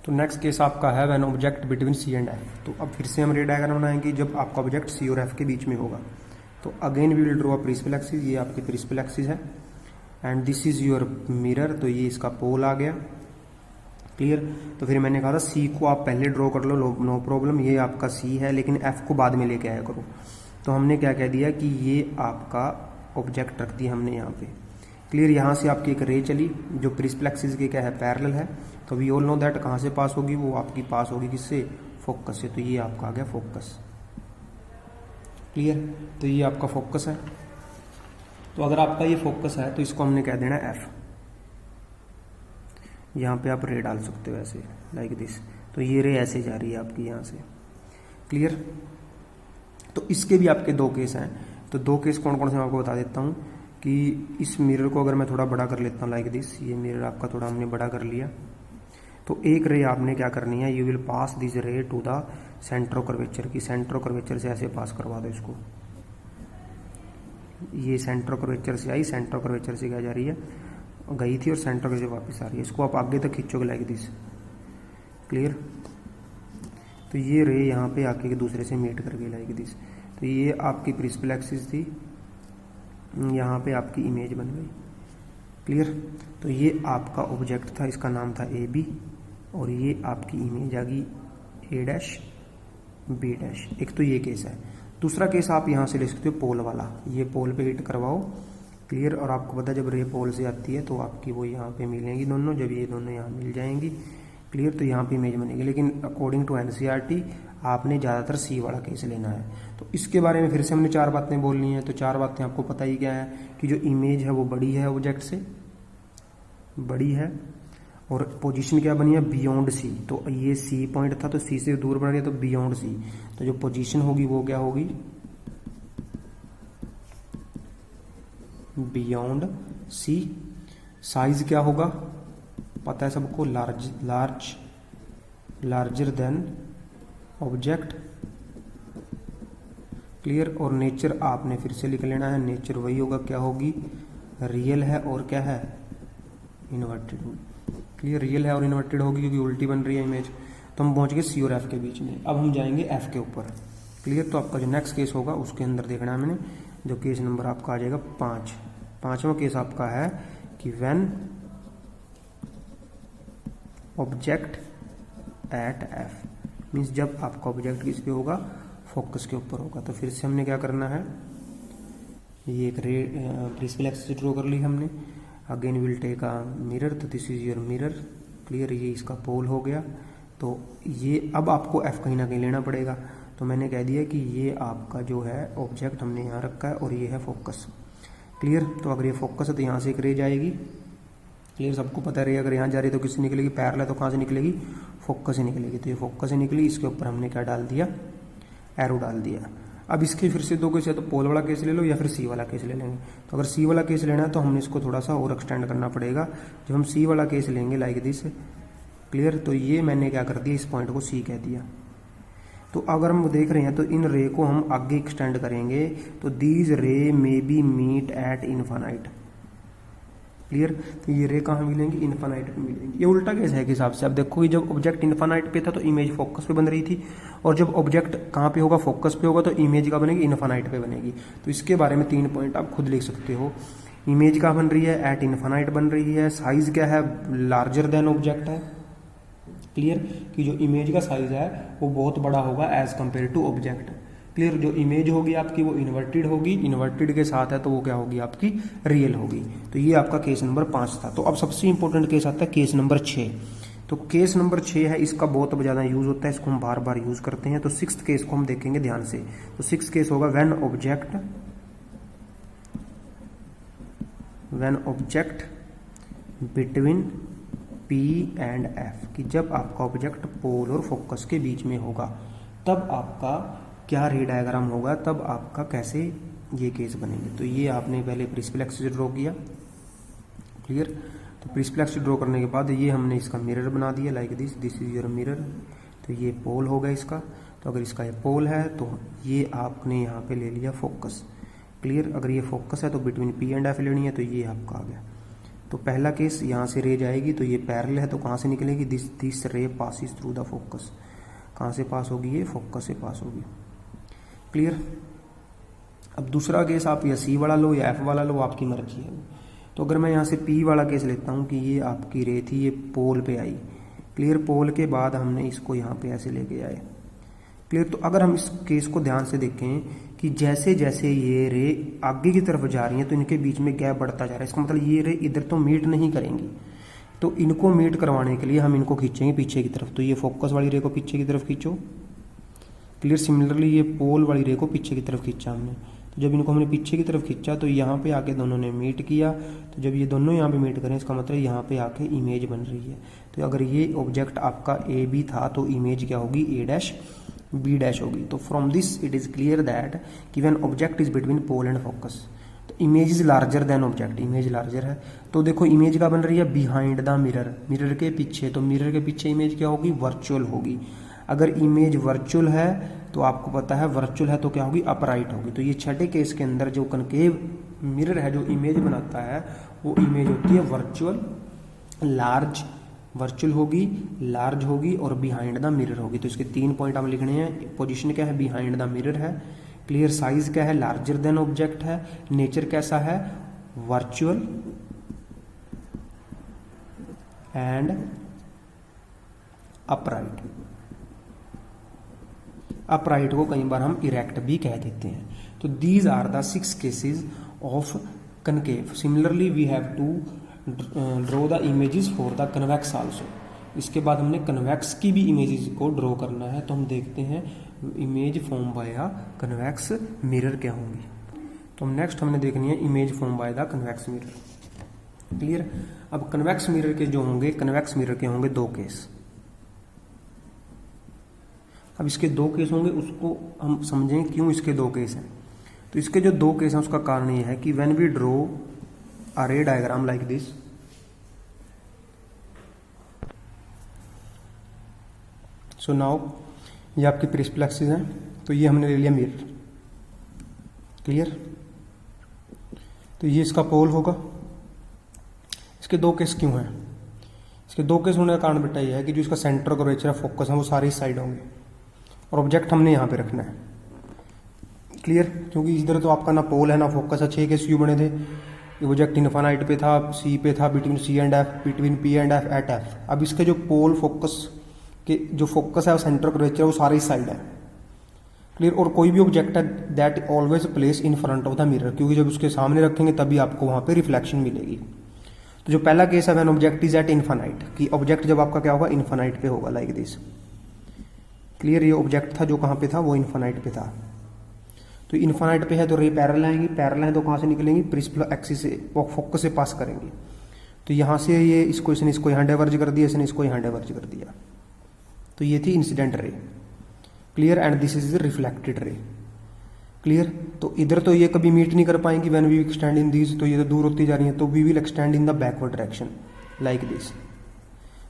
तो नेक्स्ट केस आपका है when object between C and F. तो अब फिर से हम रे डायग्राम बनाएंगे जब आपका ऑब्जेक्ट सी और एफ के बीच में होगा। तो again we will draw a principal axis, ये आपकी प्रिंसिपल एक्सिस है and this is your mirror, तो ये इसका पोल आ गया। क्लियर। तो फिर मैंने कहा था सी को आप पहले ड्रॉ कर लो, नो प्रॉब्लम, ये आपका सी है, लेकिन एफ को बाद में लेके आया करो। तो हमने क्या कह दिया कि ये आपका ऑब्जेक्ट रख दिया हमने यहाँ पे। क्लियर। यहाँ से आपकी एक रे चली जो प्रिंसिपल एक्सिस के क्या है, पैरेलल है। तो वी ऑल नो दैट कहाँ से पास होगी, वो आपकी पास होगी किससे, फोकस से। तो ये आपका आ गया फोकस। क्लियर। तो ये आपका फोकस है। तो अगर आपका ये फोकस है तो इसको हमने कह देना एफ। यहाँ पे आप रे डाल सकते हो ऐसे, लाइक दिस। तो ये रे ऐसे जा रही है आपकी यहाँ से। क्लियर। तो इसके भी आपके दो केस हैं। तो दो केस कौन कौन से मैं आपको बता देता हूँ कि इस मिरर को अगर मैं थोड़ा बड़ा कर लेता हूँ, लाइक दिस, ये मिरर आपका थोड़ा हमने बड़ा कर लिया। तो एक रे आपने क्या करनी है, you will pass this ray to the centre of curvature की, सेंटर ऑफ कर्वेचर से ऐसे पास करवा दो इसको। ये सेंटर ऑफ कर्वेचर से आई, सेंटर ऑफ कर्वेचर से क्या जा रही है, गई थी और सेंटर से वापस आ रही है। इसको आप आगे तक खींचोगे लाइक दिस। क्लियर। तो ये रे यहाँ पे आके दूसरे से मीट कर गई लाइक दिस। तो ये आपकी प्रिंसिपल एक्सिस थी, यहाँ पे आपकी इमेज बन गई। क्लियर। तो ये आपका ऑब्जेक्ट था, इसका नाम था ए बी, और ये आपकी इमेज आ गई ए डैश बी डैश। एक तो ये केस है। दूसरा केस आप यहाँ से ले सकते हो पोल वाला, ये पोल पे हिट करवाओ। क्लियर। और आपको पता है जब रे पोल से आती है तो आपकी वो यहाँ पे मिलेंगी दोनों, जब ये दोनों यहाँ मिल जाएंगी। क्लियर। तो यहाँ पे इमेज बनेगी। लेकिन अकॉर्डिंग टू एनसीईआरटी आपने ज़्यादातर सी वाला केस लेना है। तो इसके बारे में फिर से हमने 4 बातें बोलनी है। तो 4 बातें आपको पता ही क्या है कि जो इमेज है वो बड़ी है, ऑब्जेक्ट से बड़ी है, और पोजीशन क्या बनी है, बियॉन्ड सी। तो ये सी पॉइंट था तो सी से दूर बन रही है, तो बियॉन्ड सी। तो जो पोजीशन होगी वो क्या होगी, बियॉन्ड सी। साइज क्या होगा पता है सबको, लार्जर देन ऑब्जेक्ट। क्लियर। और नेचर आपने फिर से लिख लेना है, नेचर वही होगा, क्या होगी, रियल है और क्या है, इन्वर्टेड होगी। क्लियर। रियल है और इन्वर्टेड होगी क्योंकि उल्टी बन रही है इमेज। तो हम पहुंच गए सी और एफ के बीच में। अब हम जाएंगे एफ के ऊपर। क्लियर। तो आपका जो नेक्स्ट केस होगा उसके अंदर देखना है मैंने, जो केस नंबर आपका आ जाएगा 5। 5वां केस आपका है कि when object at F, means जब आपका ऑब्जेक्ट किस पे होगा, फोकस के ऊपर होगा। तो फिर से हमने क्या करना है, ये एक रे प्रिंसिपल एक्सिस ड्रॉ कर ली हमने। Again will take a mirror, तो this is your mirror. Clear. ये इसका पोल हो गया। तो ये अब आपको एफ कहीं ना कहीं लेना पड़ेगा। तो मैंने कह दिया कि ये आपका जो है ऑब्जेक्ट हमने यहाँ रखा है और ये है फोकस। क्लियर। तो अगर ये फोकस है तो यहाँ से एक रे जाएगी। क्लियर। सबको पता है रे अगर यहाँ जा रही है तो किससे निकलेगी, पैरेलल है तो कहाँ से निकलेगी, फोकस से निकलेगी। तो ये फोकस से निकली, इसके ऊपर हमने क्या डाल दिया, एरो डाल दिया। अब इसके फिर से दो केस है, तो पोल वाला केस ले लो या फिर सी वाला केस ले लेंगे। तो अगर सी वाला केस लेना है तो हमने इसको थोड़ा सा और एक्सटेंड करना पड़ेगा। जब हम सी वाला केस लेंगे लाइक दिस। क्लियर। तो ये मैंने क्या कर दिया, इस पॉइंट को सी कह दिया। तो अगर हम देख रहे हैं तो इन रे को हम आगे एक्सटेंड करेंगे, तो these ray may be meet at infinite. Clear. तो ये रे कहाँ मिलेंगी, इन्फानाइट पे मिलेंगी। ये उल्टा केस है के हिसाब से। अब देखो कि जब ऑब्जेक्ट इन्फानाइट पे था तो इमेज फोकस पे बन रही थी, और जब ऑब्जेक्ट कहाँ पे होगा, फोकस पे होगा, तो इमेज का बनेगी, इन्फानाइट पे बनेगी। तो इसके बारे में 3 पॉइंट आप खुद लिख सकते हो। इमेज कहाँ बन रही है, एट इन्फानाइट बन रही है। साइज क्या है, लार्जर देन ऑब्जेक्ट है। क्लियर। कि जो इमेज का साइज है वो बहुत बड़ा होगा as compare to object. Clear. जो इमेज होगी आपकी वो इन्वर्टेड होगी, इन्वर्टेड के साथ है तो वो क्या होगी, आपकी रियल होगी। तो ये आपका केस नंबर 5 था। तो अब सबसे इंपॉर्टेंट केस आता है केस नंबर 6। तो केस नंबर 6 है, इसका बहुत ज्यादा यूज होता है, इसको हम बार बार यूज करते हैं। तो 6th केस को हम देखेंगे ध्यान से। तो 6th केस होगा when object between P and F, कि जब आपका ऑब्जेक्ट पोल और फोकस के बीच में होगा तब आपका क्या रे डायग्राम होगा, तब आपका कैसे ये केस बनेंगे। तो ये आपने पहले प्रिंसिपल एक्सिस ड्रॉ किया। क्लियर। तो प्रिंसिपल एक्सिस ड्रॉ करने के बाद ये हमने इसका मिरर बना दिया like this, this is your mirror. तो ये पोल होगा इसका। तो अगर इसका ये पोल है तो ये आपने यहाँ पे ले लिया फोकस। क्लियर। अगर ये फोकस है तो बिटवीन P एंड F लेनी है, तो ये आपका आ गया। तो पहला केस यहाँ से रे जाएगी तो ये पैरेलल है, तो कहाँ से निकलेगी, दिस रे पासिस थ्रू द फोकस। कहाँ से पास होगी, ये फोकस से पास होगी। क्लियर। अब दूसरा केस आप या सी वाला लो या एफ वाला लो, आपकी मर्जी है। तो अगर मैं यहाँ से पी वाला केस लेता हूँ कि ये आपकी रे थी, ये पोल पे आई। क्लियर। पोल के बाद हमने इसको यहाँ पे ऐसे लेके आए। क्लियर। तो अगर हम इस केस को ध्यान से देखें कि जैसे जैसे ये रे आगे की तरफ जा रही हैं तो इनके बीच में गैप बढ़ता जा रहा है। इसका मतलब ये रे इधर तो मीट नहीं करेंगी, तो इनको मीट करवाने के लिए हम इनको खींचेंगे पीछे की तरफ। तो ये फोकस वाली रे को पीछे की तरफ खींचो। क्लियर। सिमिलरली ये पोल वाली रे को पीछे की तरफ खींचा हमने। तो जब इनको हमने पीछे की तरफ खींचा तो यहाँ पे आके दोनों ने मीट किया। तो जब ये दोनों यहाँ पे मीट करें, इसका मतलब यहाँ पे आके इमेज बन रही है। तो अगर ये ऑब्जेक्ट आपका ए बी था तो इमेज क्या होगी, ए डैश बी डैश होगी। तो from this it is clear that कि when object is between pole and focus, तो image is larger than object. Image larger है तो देखो इमेज का बन रही है बिहाइंड द मिरर, मिरर के पीछे। तो मिरर के पीछे इमेज क्या होगी, वर्चुअल होगी। अगर इमेज वर्चुअल है तो आपको पता है वर्चुअल है तो क्या होगी, अपराइट होगी। तो ये छठे केस के अंदर जो कनकेव मिरर है जो इमेज बनाता है वो इमेज होती है वर्चुअल, लार्ज, वर्चुअल होगी, लार्ज होगी और बिहाइंड द मिरर होगी। तो इसके 3 पॉइंट हम लिखने हैं। पोजीशन क्या है, बिहाइंड द मिरर है। क्लियर। साइज क्या है, लार्जर देन ऑब्जेक्ट है। नेचर कैसा है, वर्चुअल एंड अपराइट। अपराइट को कई बार हम इरेक्ट भी कह देते हैं। तो these are the 6 cases of concave. Similarly we have to draw the images for the convex also. इसके बाद हमने कन्वेक्स की भी इमेजेस को ड्रॉ करना है। तो हम देखते हैं इमेज फॉर्म बाय अ कन्वेक्स मिरर क्या होंगी। तो हम नेक्स्ट हमने देखनी है image form by the convex mirror. Clear. अब कन्वेक्स मिरर के जो होंगे, कन्वेक्स मिरर के होंगे 2 केस। अब इसके 2 केस होंगे, उसको हम समझें क्यों इसके 2 केस हैं। तो इसके जो 2 केस हैं उसका कारण ये है कि when we draw a ray diagram like this, so now ये आपकी प्रिंसिपल एक्सिस है। तो ये हमने ले लिया मिरर। क्लियर। तो ये इसका पोल होगा। इसके 2 केस क्यों हैं, इसके 2 केस होने का कारण बेटा ये है कि जो इसका सेंटर कर्वेचर फोकस है वो सारी साइड होंगे और ऑब्जेक्ट हमने यहाँ पे रखना है। क्लियर। क्योंकि इधर तो आपका ना पोल है ना फोकस है। 6 केस क्यों बने थे, ऑब्जेक्ट इनफाइनाइट पे था, सी पे था, between C and F, between P and F, at F. अब इसके जो पोल फोकस के जो फोकस है और सेंटर कर्वेचर वो सारी साइड है। क्लियर। और कोई भी ऑब्जेक्ट है that always place in front of the mirror, क्योंकि जब उसके सामने रखेंगे तभी आपको वहां पे रिफ्लेक्शन मिलेगी। तो जो पहला केस है when object is eight infinite, कि ऑब्जेक्ट जब आपका क्या होगा, इनफाइनाइट पे होगा लाइक दिस। क्लियर। ये ऑब्जेक्ट था जो कहाँ पे था, वो इनफाइनाइट पे था। तो इनफाइनाइट पे है तो रे पैरेलल आएंगी, पैरेलल है तो कहाँ से निकलेंगी, प्रिंसिपल एक्सिस से, फोकस से पास करेंगी। तो यहाँ से ये इसको यहाँ डाइवर्ज कर दिया, इसने इसको यहाँ डाइवर्ज कर दिया। तो ये थी incident ray. Clear. And this is reflected ray. Clear. तो इधर तो ये कभी मीट नहीं कर पाएंगी when we extend in this, तो ये तो दूर होती जा रही है, तो we will extend in the backward direction like this.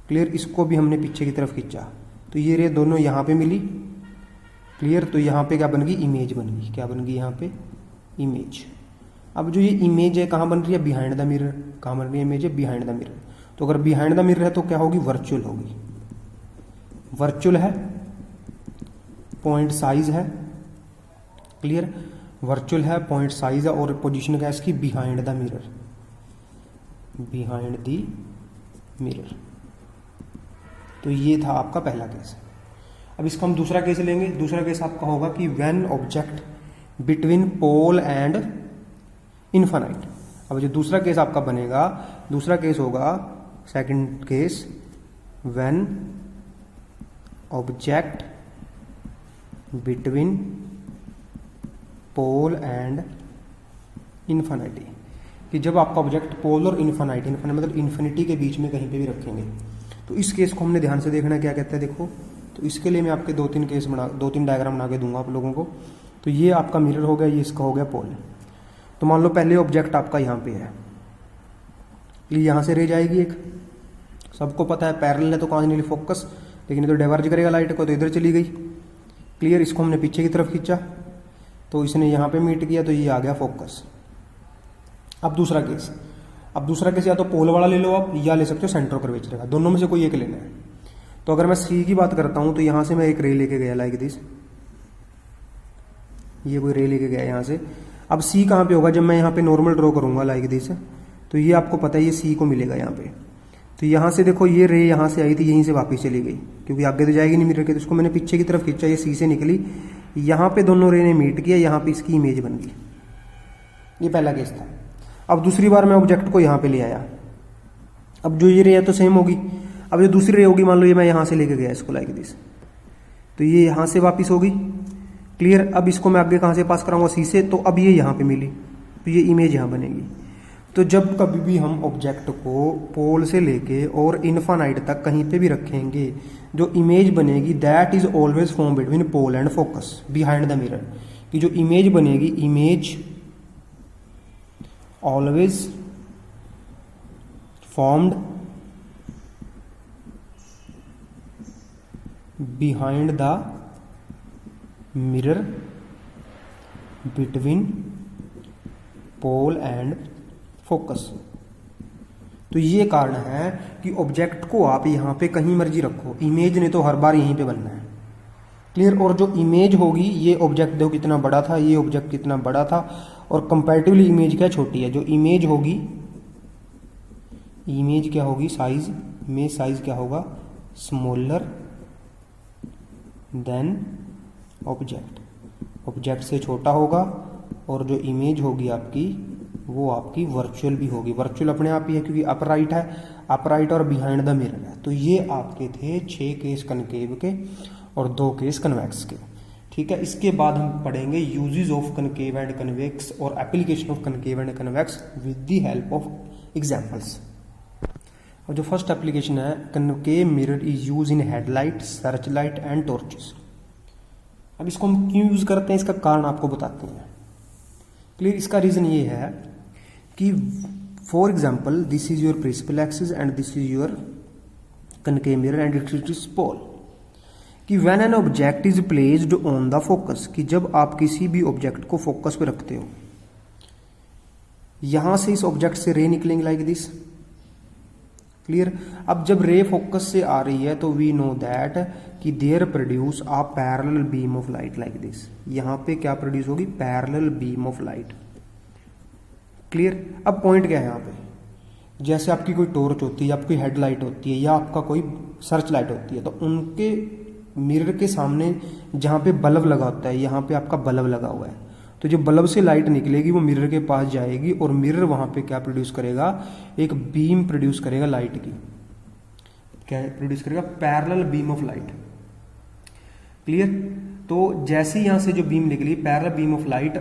Clear. इसको भी हमने पीछे की तरफ खींचा तो ये रे दोनों यहाँ पे मिली। क्लियर। तो यहाँ पे क्या बन गई, इमेज बन गई। क्या बन गई यहाँ पे, इमेज। अब जो ये इमेज है कहाँ बन रही है, बिहाइंड द मिरर। कहाँ बन रही है इमेज है, बिहाइंड द मिरर। तो अगर बिहाइंड द मिरर है तो क्या होगी, वर्चुअल होगी। वर्चुअल है, पॉइंट साइज है। क्लियर। वर्चुअल है, पॉइंट साइज है और पोजीशन क्या है इसकी, behind the mirror, behind the mirror. तो ये था आपका पहला केस। अब इसका हम दूसरा केस लेंगे। दूसरा केस आपका होगा कि when object between pole and infinite. अब जो दूसरा केस आपका बनेगा, दूसरा केस होगा second case, when object between pole and infinity, कि जब आपका ऑब्जेक्ट पोल और इन्फिनिटी मतलब इन्फिनिटी के बीच में कहीं पे भी रखेंगे। तो इस केस को हमने ध्यान से देखना है, क्या कहता है देखो। तो इसके लिए मैं आपके 2-3 डायग्राम बना के दूंगा आप लोगों को। तो ये आपका मिरर हो गया, ये इसका हो गया पोल। तो मान लो पहले ऑब्जेक्ट आपका यहाँ पे है, ये यहाँ से रे जाएगी एक, सबको पता है पैरेलल है तो कहाँ नहीं फोकस, लेकिन ये तो डाइवर्ज करेगा लाइट को, तो इधर चली गई। क्लियर। इसको हमने पीछे की तरफ खींचा तो इसने यहाँ पे मीट किया तो ये आ गया फोकस। अब दूसरा केस, अब दूसरा केस या तो पोल वाला ले लो आप, या ले सकते हो सेंटर कर्वेचर का, दोनों में से कोई एक लेना है। तो अगर मैं सी की बात करता हूं तो यहां से मैं एक रे लेके गया लाइक दिस, ये कोई रे लेके गया यहां से। अब सी कहां पे होगा, जब मैं यहां पे नॉर्मल ड्रॉ करूंगा लाइक दिस, तो ये आपको पता है ये सी को मिलेगा यहां पे। तो यहां से देखो ये रे यहां से आई थी, यहीं से वापस चली गई, क्योंकि आगे तो जाएगी नहीं मिरर के, तो इसको मैंने पीछे की तरफ खींचा, ये सी से निकली, यहां पे दोनों रे ने मीट किया, यहां पे इसकी इमेज बन गई। ये पहला केस था। अब दूसरी बार मैं ऑब्जेक्ट को यहां पे ले आया, अब जो ये रे है तो सेम होगी, अब जो दूसरी रे होगी, मान लो ये मैं यहां से लेके गया इसको लाइक दिस, तो ये यहां से वापस होगी, क्लियर। अब इसको मैं आगे कहां से पास कराऊंगा, सी से, तो अब ये यहां पे मिली, तो ये इमेज यहां बनेगी। तो जब कभी भी हम ऑब्जेक्ट को पोल से लेके और इनफाइनाइट तक कहीं पे भी रखेंगे, जो इमेज बनेगी that is always form between pole and focus behind the mirror, कि जो इमेज बनेगी, image always formed behind the mirror between pole and focus. तो ये कारण है कि ऑब्जेक्ट को आप यहां पे कहीं मर्जी रखो, इमेज ने तो हर बार यहीं पे बनना है, क्लियर। और जो इमेज होगी, ये ऑब्जेक्ट देखो कितना बड़ा था, ये ऑब्जेक्ट कितना बड़ा था, और कंपैरेटिवली इमेज क्या छोटी है। जो इमेज होगी, इमेज क्या होगी, साइज में साइज क्या होगा, स्मॉलर देन ऑब्जेक्ट, ऑब्जेक्ट से छोटा होगा, और जो इमेज होगी आपकी वो आपकी वर्चुअल भी होगी। वर्चुअल अपने आप ही है क्योंकि अपराइट है, अपराइट और बिहाइंड द मिरर है। तो ये आपके थे 6 केस कनकेव के और 2 केस कन्वेक्स के, ठीक है। इसके बाद हम पढ़ेंगे uses of concave and convex और application of concave and convex with the help of examples. और जो फर्स्ट एप्लीकेशन है, concave mirror is use in headlight, search light and torches. अब इसको हम क्यों यूज करते हैं, इसका कारण आपको बताते हैं, क्लियर। इसका रीजन ये है कि for example this is your principal axis and this is your concave mirror and it is pole, कि when an object is placed on the focus, कि जब आप किसी भी ऑब्जेक्ट को फोकस पे रखते हो, यहां से इस ऑब्जेक्ट से रे निकलेंगे लाइक दिस, क्लियर। अब जब रे फोकस से आ रही है तो वी नो दैट कि there produce a parallel beam of light like this, यहां पे क्या प्रोड्यूस होगी, parallel beam of light, clear. अब पॉइंट क्या है यहाँ पे, जैसे आपकी कोई टॉर्च होती है, आपकी हेडलाइट होती है, या आपका कोई सर्च लाइट होती है, तो उनके मिरर के सामने जहां पे बल्ब लगा होता है, यहाँ पे आपका बल्ब लगा हुआ है, तो जो बल्ब से लाइट निकलेगी वो मिरर के पास जाएगी, और मिरर वहां पे क्या प्रोड्यूस करेगा, एक बीम प्रोड्यूस करेगा लाइट की, क्या प्रोड्यूस करेगा, parallel beam of light, clear. तो जैसे यहां से जो बीम निकली, पैरेलल बीम ऑफ लाइट,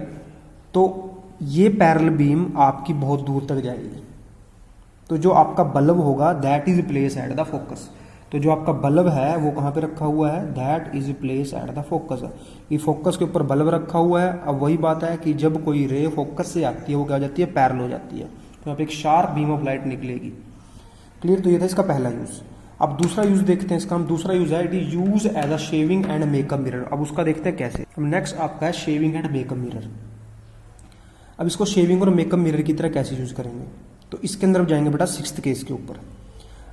तो ये पैरेलल बीम आपकी बहुत दूर तक जाएगी। तो जो आपका बल्ब होगा that is place at the focus, तो जो आपका बल्ब है वो कहां पे रखा हुआ है, that is place at the focus, ये फोकस के ऊपर बल्ब रखा हुआ है। अब वही बात है कि जब कोई रे फोकस से आती है वो क्या हो जाती है, पैरेलल हो जाती है, तो यहाँ पे एक शार्प बीम ऑफ लाइट निकलेगी, क्लियर। तो ये था इसका पहला यूज। अब दूसरा यूज देखते हैं इसका हम, दूसरा यूज है it is use as a shaving and makeup mirror. अब उसका देखते हैं कैसे। अब नेक्स्ट आपका है शेविंग एंड मेकअप मिरर। अब इसको शेविंग और मेकअप मिरर की तरह कैसे यूज करेंगे, तो इसके अंदर जाएंगे बेटा 6th केस के ऊपर।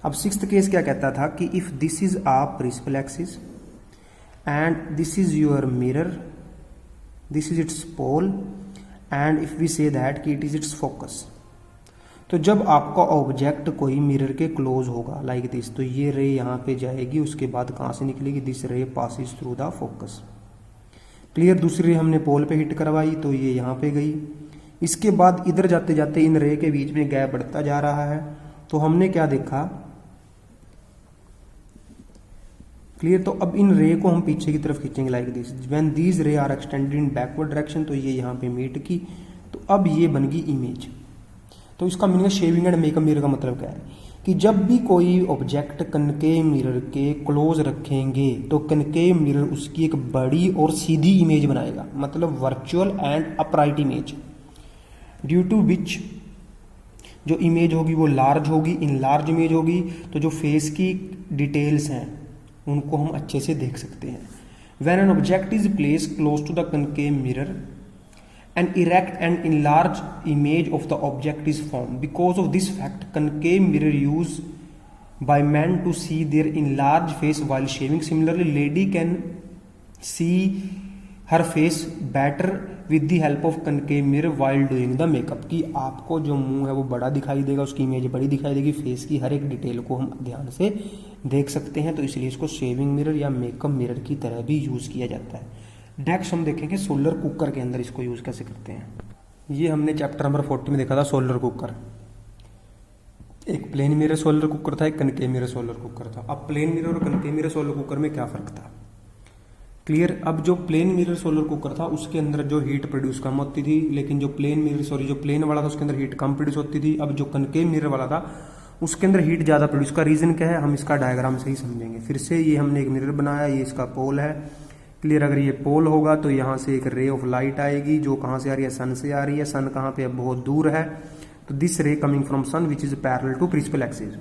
अब 6th केस क्या कहता था कि if this is a principal axis and this is your mirror, this is its pole, and if we say that कि इट इज इट्स फोकस, तो जब आपका ऑब्जेक्ट कोई मिरर के क्लोज होगा लाइक दिस, तो ये रे यहां पे जाएगी, उसके बाद कहां से निकलेगी, दिस रे passes through the focus, clear. दूसरी रे हमने पोल पे हिट करवाई तो ये यहां पे गई। इसके बाद इधर जाते जाते इन रे के बीच में गैप बढ़ता जा रहा है, तो हमने क्या देखा, क्लियर। तो अब इन रे को हम पीछे की तरफ खींचेंगे like this, when these ray are extended in backward direction, तो ये यहां पे मीट की, तो अब ये बन गई इमेज। तो इसका meaning shaving and makeup mirror का मतलब क्या है कि जब भी कोई ऑब्जेक्ट कनकेव मिरर के क्लोज रखेंगे तो कनकेव मिरर उसकी एक बड़ी और सीधी इमेज बनाएगा, मतलब virtual and upright image, due to which जो इमेज होगी वो लार्ज होगी, इन लार्ज इमेज होगी तो जो फेस की डिटेल्स हैं उनको हम अच्छे से देख सकते हैं। When an object is place close to the concave mirror An erect and enlarged image of the object is formed. Because of this fact, concave mirror used by men to see their enlarged face while shaving. Similarly, lady can see her face better with the help of concave mirror while doing the makeup. कि आपको जो मुंह है वो बड़ा दिखाई देगा, उसकी इमेज बड़ी दिखाई देगी, फेस की हर एक डिटेल को हम ध्यान से देख सकते हैं, तो इसलिए इसको शेविंग मिरर या मेकअप मिरर की तरह भी यूज किया जाता है। नेक्स्ट हम देखेंगे सोलर कुकर के अंदर इसको यूज कैसे करते हैं। ये हमने चैप्टर नंबर 40 में देखा था सोलर कुकर। एक प्लेन मिरर सोलर कुकर था, एक कनकेव मिरर सोलर कुकर था। अब प्लेन मिरर और कनकेव मिरर सोलर कुकर में क्या फर्क था, क्लियर। अब जो प्लेन मिरर सोलर कुकर था उसके अंदर जो हीट प्रोड्यूस कम होती थी, लेकिन जो प्लेन वाला था उसके अंदर हीट कम प्रोड्यूस होती थी। अब जो कनकेव मिरर वाला था उसके अंदर हीट ज्यादा प्रोड्यूस। का रीजन क्या है हम इसका डायग्राम से ही समझेंगे। फिर से ये हमने एक मिरर बनाया, ये इसका पोल है, क्लियर। अगर ये पोल होगा तो यहाँ से एक रे ऑफ लाइट आएगी जो कहाँ से आ रही है, सन से आ रही है। सन कहाँ पे बहुत दूर है, तो this ray coming from sun which is parallel to principal axis.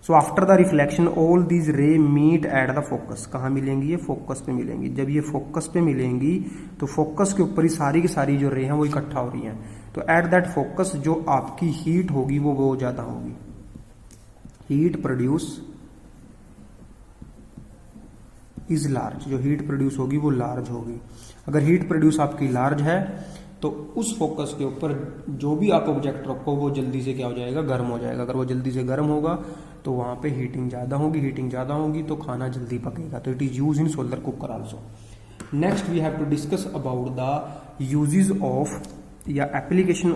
So after the reflection all these ray meet at the focus. कहाँ मिलेंगी, ये फोकस पे मिलेंगी। जब ये फोकस पे मिलेंगी तो फोकस के ऊपर ही सारी की सारी जो रे हैं वो इकट्ठा हो रही हैं, तो एट दैट फोकस जो आपकी हीट होगी वो बहुत ज्यादा होगी। हीट प्रोड्यूस इज लार्ज, जो हीट प्रोड्यूस होगी वो लार्ज होगी। अगर हीट प्रोड्यूस आपकी लार्ज है तो उस फोकस के ऊपर जो भी आप ऑब्जेक्ट रखो वो जल्दी से क्या हो जाएगा, गर्म हो जाएगा। अगर वो जल्दी से गर्म होगा तो वहां पे हीटिंग ज्यादा होगी, हीटिंग ज्यादा होगी तो खाना जल्दी पकेगा। तो it is use in solar cooker also. Next we have to discuss about the uses of या एप्लीकेशन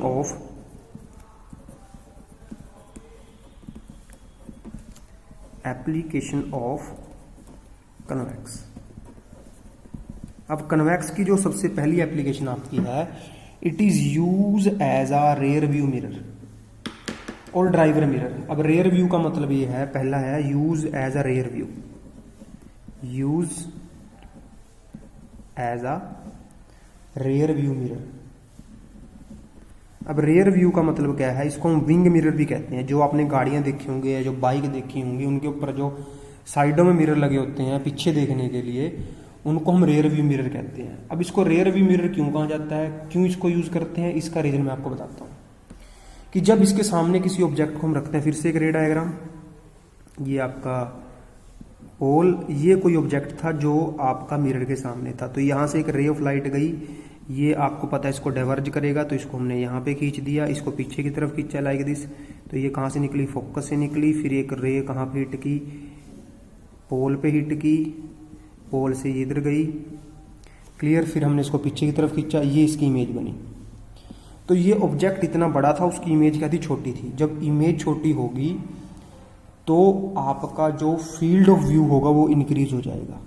ऑफ कन्वेक्स। अब कन्वेक्स की जो सबसे पहली एप्लीकेशन आपकी है, it is use as a rear view mirror और ड्राइवर मिरर। अब रेयर व्यू का मतलब ये है, पहला है use as a rear view, use as a rear view mirror. अब रेयर व्यू का मतलब क्या है, इसको हम विंग मिरर भी कहते हैं। जो आपने गाड़ियां देखी होंगी या जो बाइक देखी होंगी उनके ऊपर जो साइडों में मिरर लगे होते हैं पीछे देखने के लिए, उनको हम रेयर व्यू मिरर कहते हैं। अब इसको रेयर व्यू मिरर क्यों कहा जाता है, क्यों इसको यूज करते हैं, इसका रीजन मैं आपको बताता हूं। कि जब इसके सामने किसी ऑब्जेक्ट को हम रखते हैं, फिर से एक रे डायग्राम, ये आपका पोल, ये कोई ऑब्जेक्ट था जो आपका मिरर के सामने था, तो यहां से एक रे ऑफ लाइट गई, ये आपको पता है इसको डाइवर्ज करेगा, तो इसको हमने यहाँ पे खींच दिया, इसको पीछे की तरफ खींचा लाइक दिस, तो ये कहाँ से निकली, फोकस से निकली। फिर एक रे कहाँ पे हिट की, पोल पे हिट की, पोल से ये इधर गई, क्लियर। फिर हमने इसको पीछे की तरफ खींचा, ये इसकी इमेज बनी। तो ये ऑब्जेक्ट इतना बड़ा था, उसकी इमेज क्या थी, छोटी थी। जब इमेज छोटी होगी तो आपका जो फील्ड ऑफ व्यू होगा वो इंक्रीज हो जाएगा।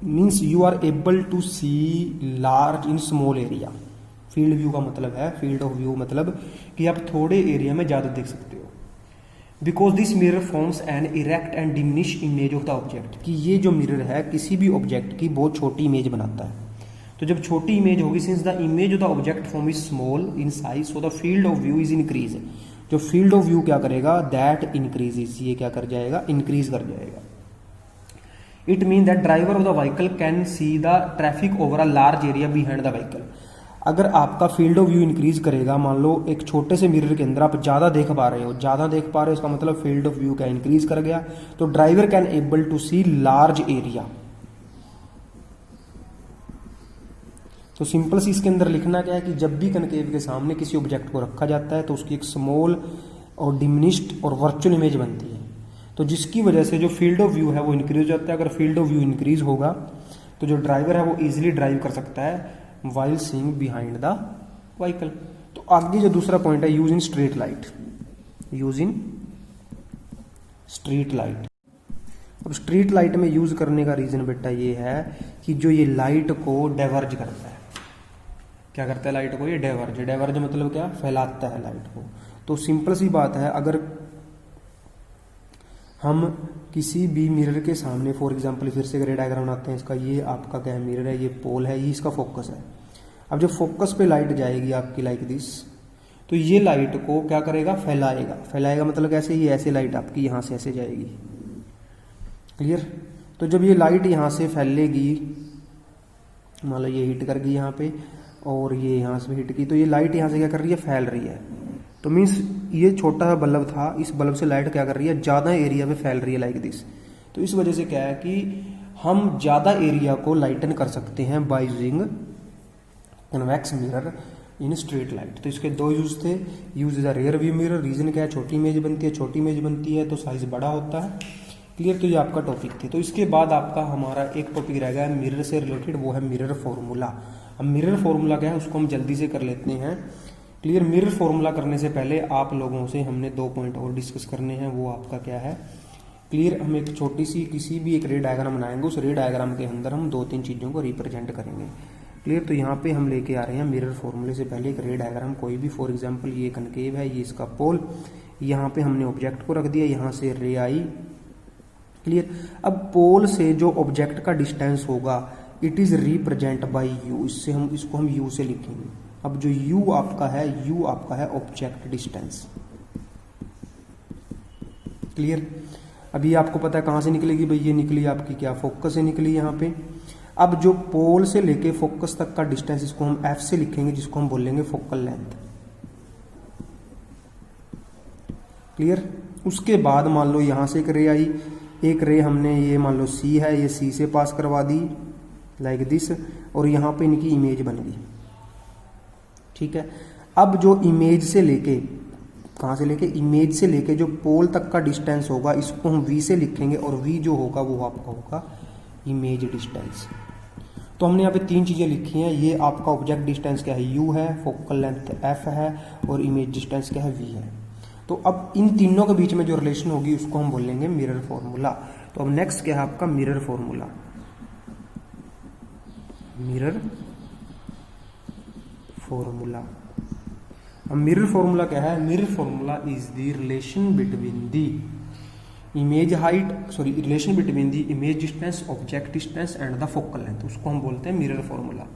Means you are able to see large in small area. Field view का मतलब है, फील्ड ऑफ व्यू मतलब कि आप थोड़े एरिया में ज्यादा देख सकते हो। Because this mirror forms an erect and diminish image of the object, कि ये जो मिरर है किसी भी ऑब्जेक्ट की बहुत छोटी इमेज बनाता है। तो जब छोटी इमेज होगी, since the image of the object form is small in size, so the field of view is increase. जो फील्ड ऑफ व्यू क्या करेगा, दैट इंक्रीजेज, ये क्या कर जाएगा, इंक्रीज कर जाएगा। It mean that driver of the vehicle can see the traffic over a large area behind the vehicle. अगर आपका फील्ड ऑफ व्यू इंक्रीज करेगा, मान लो एक छोटे से मिरर के अंदर आप ज्यादा देख पा रहे हो, ज्यादा देख पा रहे हो, इसका मतलब फील्ड ऑफ व्यू का इंक्रीज कर गया, तो driver can able to see large area. तो सिंपल सी इसके अंदर लिखना क्या है कि जब भी कनकेव के सामने किसी ऑब्जेक्ट को रखा जाता है तो उसकी एक स्मॉल और डिमिनिश्ड और वर्चुअल इमेज बनती है, तो जिसकी वजह से जो फील्ड ऑफ व्यू है वो इंक्रीज हो जाता है। अगर फील्ड ऑफ व्यू इंक्रीज होगा तो जो ड्राइवर है वो इजीली ड्राइव कर सकता है while seeing behind the vehicle. तो आगे जो दूसरा पॉइंट है, use in street light, use in street light. अब स्ट्रीट लाइट में यूज करने का रीजन बेटा ये है कि जो ये लाइट को डाइवर्ज करता है। क्या करता है लाइट को, ये डाइवर्ज। डाइवर्ज मतलब क्या, फैलाता है लाइट को। तो सिंपल सी बात है, अगर हम किसी भी मिरर के सामने, फॉर एग्जांपल फिर से रे डायग्राम बनाते हैं इसका, ये आपका क्या है, मिरर है, ये पोल है, ये इसका फोकस है। अब जब फोकस पे लाइट जाएगी आपकी लाइक दिस, तो ये लाइट को क्या करेगा, फैलाएगा। फैलाएगा मतलब कैसे, ये ऐसे लाइट आपकी यहां से ऐसे जाएगी, क्लियर। तो जब ये लाइट यहां से फैलेगी मान लो ये हिट कर गई यहाँ पे और ये यहाँ से हिट की, तो ये लाइट यहाँ से क्या कर रही है, फैल रही है। तो मीन्स ये छोटा सा बल्ब था, इस बल्ब से लाइट क्या कर रही है, ज़्यादा एरिया में फैल रही है लाइक दिस। तो इस वजह से क्या है कि हम ज़्यादा एरिया को लाइटन कर सकते हैं by using convex mirror in straight light. तो इसके दो यूज थे, use is a rear view mirror, reason क्या है, छोटी इमेज बनती है, छोटी इमेज बनती है तो साइज बड़ा होता है। क्लियर, तो ये आपका टॉपिक थी। तो इसके बाद आपका हमारा एक टॉपिक रह गया मिरर से रिलेटेड, वो है मिरर फॉर्मूला। अब मिरर फॉर्मूला क्या है उसको हम जल्दी से कर लेते हैं। क्लियर, मिरर फॉर्मूला करने से पहले आप लोगों से हमने 2 पॉइंट और डिस्कस करने हैं, वो आपका क्या है। क्लियर, हम एक छोटी सी किसी भी एक रे डायग्राम बनाएंगे, उस रे डायग्राम के अंदर हम 2-3 चीज़ों को रिप्रेजेंट करेंगे। क्लियर, तो यहाँ पे हम लेके आ रहे हैं मिरर फॉर्मूले से पहले एक रे डायग्राम कोई भी, फॉर एग्जांपल ये कनकेव है, ये इसका पोल, यहाँ पे हमने ऑब्जेक्ट को रख दिया, यहाँ से रे आई। क्लियर, अब पोल से जो ऑब्जेक्ट का डिस्टेंस होगा it is represent bye you, इससे हम इसको हम यू से लिखेंगे। अब जो यू आपका है ऑब्जेक्ट डिस्टेंस। क्लियर, अभी आपको पता है कहाँ से निकलेगी भाई, ये निकली आपकी क्या, फोकस से निकली यहाँ पे। अब जो पोल से लेके फोकस तक का डिस्टेंस इसको हम एफ से लिखेंगे, जिसको हम बोलेंगे फोकल लेंथ। क्लियर, उसके बाद मान लो यहाँ से एक रे आई, एक रे हमने ये मान लो सी है, ये सी से पास करवा दी लाइक दिस, और यहाँ पे इनकी इमेज बन गई। ठीक है, अब जो इमेज से लेके, कहाँ से लेके, इमेज से लेके जो पोल तक का डिस्टेंस होगा इसको हम वी से लिखेंगे, और वी जो होगा वो आपका होगा इमेज डिस्टेंस। तो हमने यहाँ पे 3 चीज़ें लिखी हैं, ये आपका ऑब्जेक्ट डिस्टेंस क्या है, यू है, फोकल लेंथ एफ है, और इमेज डिस्टेंस क्या है, वी है। तो अब इन तीनों के बीच में जो रिलेशन होगी उसको हम बोलेंगे मिरर फॉर्मूला। तो अब नेक्स्ट क्या है आपका मिरर फॉर्मूला। मिरर फॉर्मूला, अब मिरर फॉर्मूला क्या है, mirror formula is the relation between the image height, sorry relation between the image distance, object distance and the focal length, उसको हम बोलते हैं मिरर फॉर्मूला।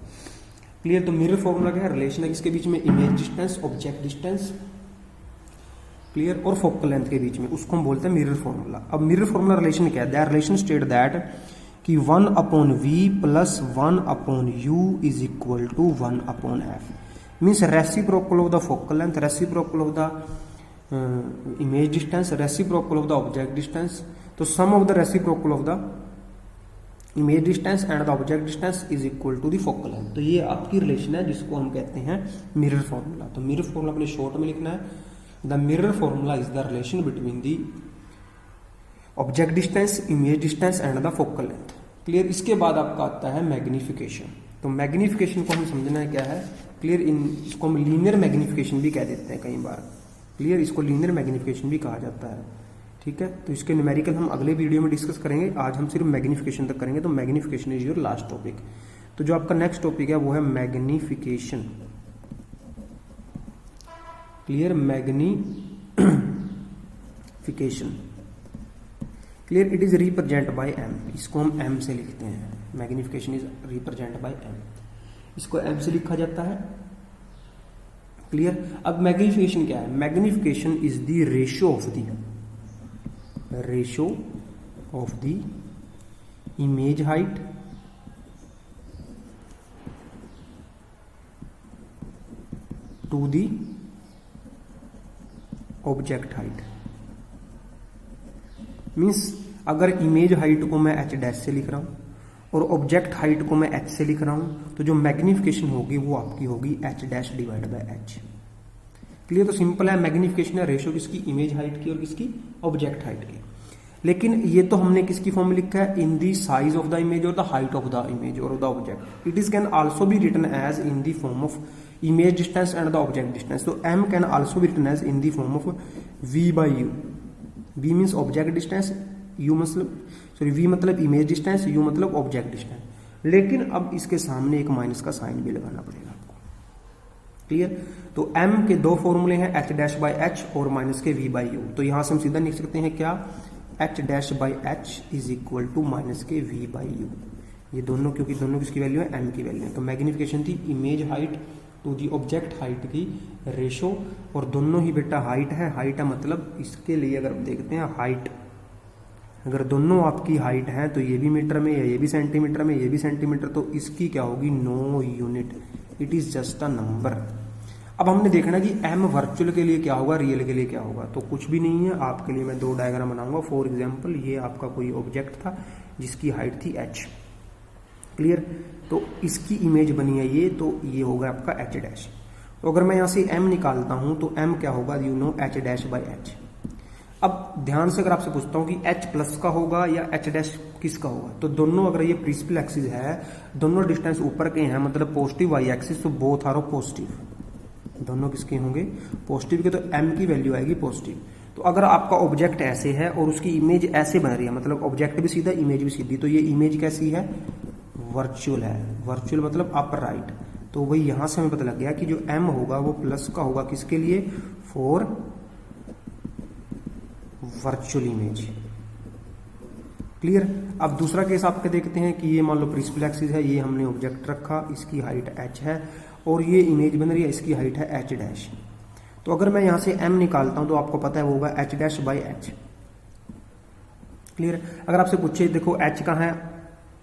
क्लियर, तो मिरर फॉर्मूला क्या है, रिलेशन है किसके बीच में, image distance, object distance, clear, और फोकल लेंथ के बीच में, उसको हम बोलते हैं मिरर फॉर्मूला। अब मिरर फॉर्मूला रिलेशन क्या है, दैट रिलेशन स्टेट दैट कि 1/v plus 1/u is equal to 1/f, means reciprocal of the focal length, reciprocal of the image distance, reciprocal of the object distance. तो sum of the reciprocal of the image distance and the object distance is equal to the focal length. तो ये आपकी relation है जिसको हम कहते हैं mirror formula. तो मिरर फॉर्मूला अपने शॉर्ट में लिखना है, the mirror formula is the relation between the object distance, image distance and the focal length. Clear, इसके बाद आपका आता है मैग्निफिकेशन। तो मैग्निफिकेशन को हम समझना है क्या है, क्लियर, इसको हम लीनियर मैग्निफिकेशन भी कह देते हैं कई बार। क्लियर, इसको लीनियर मैग्निफिकेशन भी कहा जाता है। ठीक है, तो इसके न्यूमेरिकल हम अगले वीडियो में डिस्कस करेंगे, आज हम सिर्फ मैग्निफिकेशन तक करेंगे। तो magnification is your last topic. तो जो आपका नेक्स्ट टॉपिक है वो है magnification. Clear, magnification, clear, it is represent by M, इसको हम एम से लिखते हैं। Magnification is represent by M, इसको एम से लिखा जाता है। क्लियर, अब मैग्निफिकेशन क्या है, magnification is the ratio of the image height to the object height. Means अगर इमेज हाइट को मैं एच डैश से लिख रहा हूं और ऑब्जेक्ट हाइट को मैं एच से लिख रहा हूं, तो जो मैग्निफिकेशन होगी वो आपकी होगी H dash divide by H. Clear, तो सिंपल है, मैग्निफिकेशन है रेशियो किसकी, इमेज हाइट की और किसकी, ऑब्जेक्ट हाइट की। लेकिन ये तो हमने किसकी फॉर्म में लिखा है, in the size of the image और the height of the image और the object. It is can also be written as in the form of image distance and the object distance. तो M can also be written as in the form of V by U. V means object distance, U मतलब sorry V मतलब image distance, U मतलब object distance. लेकिन अब इसके सामने एक minus का साइन भी लगाना पड़ेगा आपको। क्लियर, तो एम के 2 फॉर्मूले हैं, एच डैश बाई एच और माइनस के वी बाई यू। तो यहां से हम सीधा लिख सकते हैं क्या, H dash by H is equal to minus के वी बाई यू। ये दोनों, क्योंकि दोनों किसकी वैल्यू है, एम की वैल्यू है। तो मैग्निफिकेशन थी image height to the object height की रेशो, और दोनों ही बेटा हाइट है। हाइट है मतलब इसके लिए अगर देखते हैं हाइट अगर दोनों आपकी हाइट है तो ये भी मीटर में, ये भी सेंटीमीटर में, ये भी सेंटीमीटर, तो इसकी क्या होगी, no unit, it is just a number. अब हमने देखना कि m वर्चुअल के लिए क्या होगा, रियल के लिए क्या होगा। तो कुछ भी नहीं है, आपके लिए मैं दो डायग्राम बनाऊंगा। फॉर एग्जांपल ये आपका कोई ऑब्जेक्ट था जिसकी हाइट थी h, क्लियर। तो इसकी इमेज बनी है ये, तो ये होगा आपका h डैश। तो अगर मैं यहां से m निकालता हूं तो m क्या होगा, you know h dash by h। अब ध्यान से अगर आपसे पूछता हूं कि h प्लस का होगा या h डैश किसका होगा, तो दोनों, अगर ये प्रिंसिपल एक्सिस है, दोनों डिस्टेंस ऊपर के हैं, मतलब पॉजिटिव वाई एक्सिस, तो बोथ आर पॉजिटिव, दोनों किसके होंगे, पॉजिटिव के, तो m की वैल्यू आएगी पॉजिटिव। तो अगर आपका ऑब्जेक्ट ऐसे है और उसकी इमेज ऐसे बन रही है, मतलब ऑब्जेक्ट भी सीधा, इमेज भी सीधी, तो ये इमेज कैसी है, वर्चुअल है। वर्चुअल मतलब अपर राइट। तो वही यहां से हमें पता लग गया कि जो m होगा वो प्लस का होगा, किसके लिए, फॉर वर्चुअल इमेज, क्लियर। अब दूसरा केस आपके देखते हैं कि ये मान लो प्रिंसिपल एक्सिस है, ये हमने ऑब्जेक्ट रखा, इसकी हाइट h है और ये इमेज बन रही है, इसकी हाइट है h डैश। तो अगर मैं यहां से m निकालता हूं तो आपको पता है वो होगा h dash by h, clear. अगर आपसे पूछे, देखो h कहाँ है,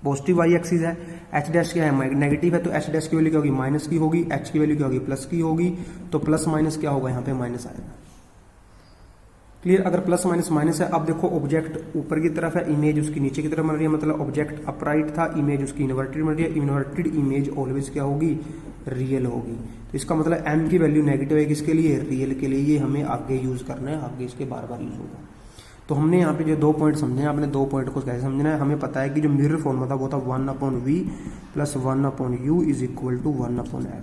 पॉजिटिव वाई एक्सिस है, h डैश क्या है, नेगेटिव है, तो h डैश की वैल्यू क्या होगी, माइनस की होगी, h की वैल्यू क्या होगी, प्लस की होगी, तो प्लस माइनस क्या होगा, यहाँ पे माइनस आएगा, क्लियर। अगर प्लस माइनस माइनस है, अब देखो ऑब्जेक्ट ऊपर की तरफ है, इमेज उसकी नीचे की तरफ बन रही है, मतलब ऑब्जेक्ट अपराइट था, इमेज उसकी इन्वर्टेड बन रही है, इन्वर्टेड इमेज ऑलवेज क्या होगी, रियल होगी। तो इसका मतलब m की वैल्यू नेगेटिव है, किसके लिए, रियल के लिए। ये हमें आगे यूज करना है, आगे इसके बार बार यूज होगा। तो हमने यहाँ पे जो दो पॉइंट समझे हैं, आपने दो पॉइंट को कैसे समझना है, हमें पता है कि जो मिरर फॉर्मूला था वो था 1/v plus 1/u is equal to 1/f,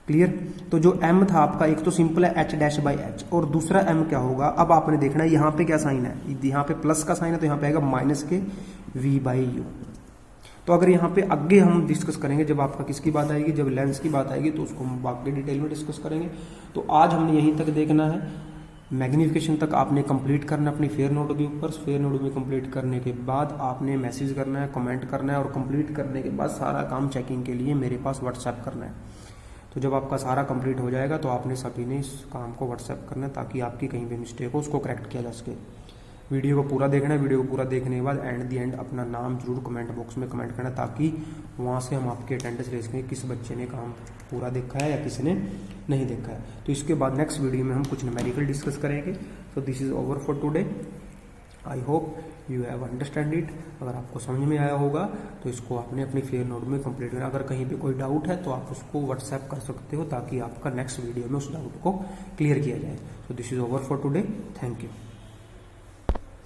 क्लियर। तो जो m था आपका, एक तो सिंपल है h डैश बाई h, और दूसरा m क्या होगा, अब आपने देखना है यहाँ पे क्या साइन है, यहाँ पे प्लस का साइन है, तो यहाँ पे आएगा माइनस के v बाई यू। तो अगर यहाँ पे आगे हम डिस्कस करेंगे, जब आपका किसकी बात आएगी, जब लेंस की बात आएगी, तो उसको हम आगे डिटेल में डिस्कस करेंगे। तो आज हमने यहीं तक देखना है, मैग्निफिकेशन तक आपने कंप्लीट करना है अपनी फेयर नोट के ऊपर। फेयर नोट में कंप्लीट करने के बाद आपने मैसेज करना है, कमेंट करना है, और कंप्लीट करने के बाद सारा काम चेकिंग के लिए मेरे पास व्हाट्सएप करना है। तो जब आपका सारा कंप्लीट हो जाएगा तो आपने सभी ने इस काम को व्हाट्सएप करना है, ताकि आपकी कहीं भी मिस्टेक हो उसको करेक्ट किया जा सके। वीडियो को पूरा देखना है, वीडियो को पूरा देखने के बाद एंड दी एंड अपना नाम जरूर कमेंट बॉक्स में कमेंट करना, ताकि वहाँ से हम आपके अटेंडेंस ले सकें किस बच्चे ने काम पूरा देखा है या किसी ने नहीं देखा है। तो इसके बाद नेक्स्ट वीडियो में हम कुछ न्यूमेरिकल डिस्कस करेंगे। So this is over for today, I hope you have understand it. अगर आपको समझ में आया होगा तो इसको आपने अपनी फेयर नोट में कंप्लीट करना। अगर कहीं पे कोई डाउट है तो आप उसको व्हाट्सएप कर सकते हो, ताकि आपका नेक्स्ट वीडियो में उस डाउट को क्लियर किया जाए। So this is over for today, thank you.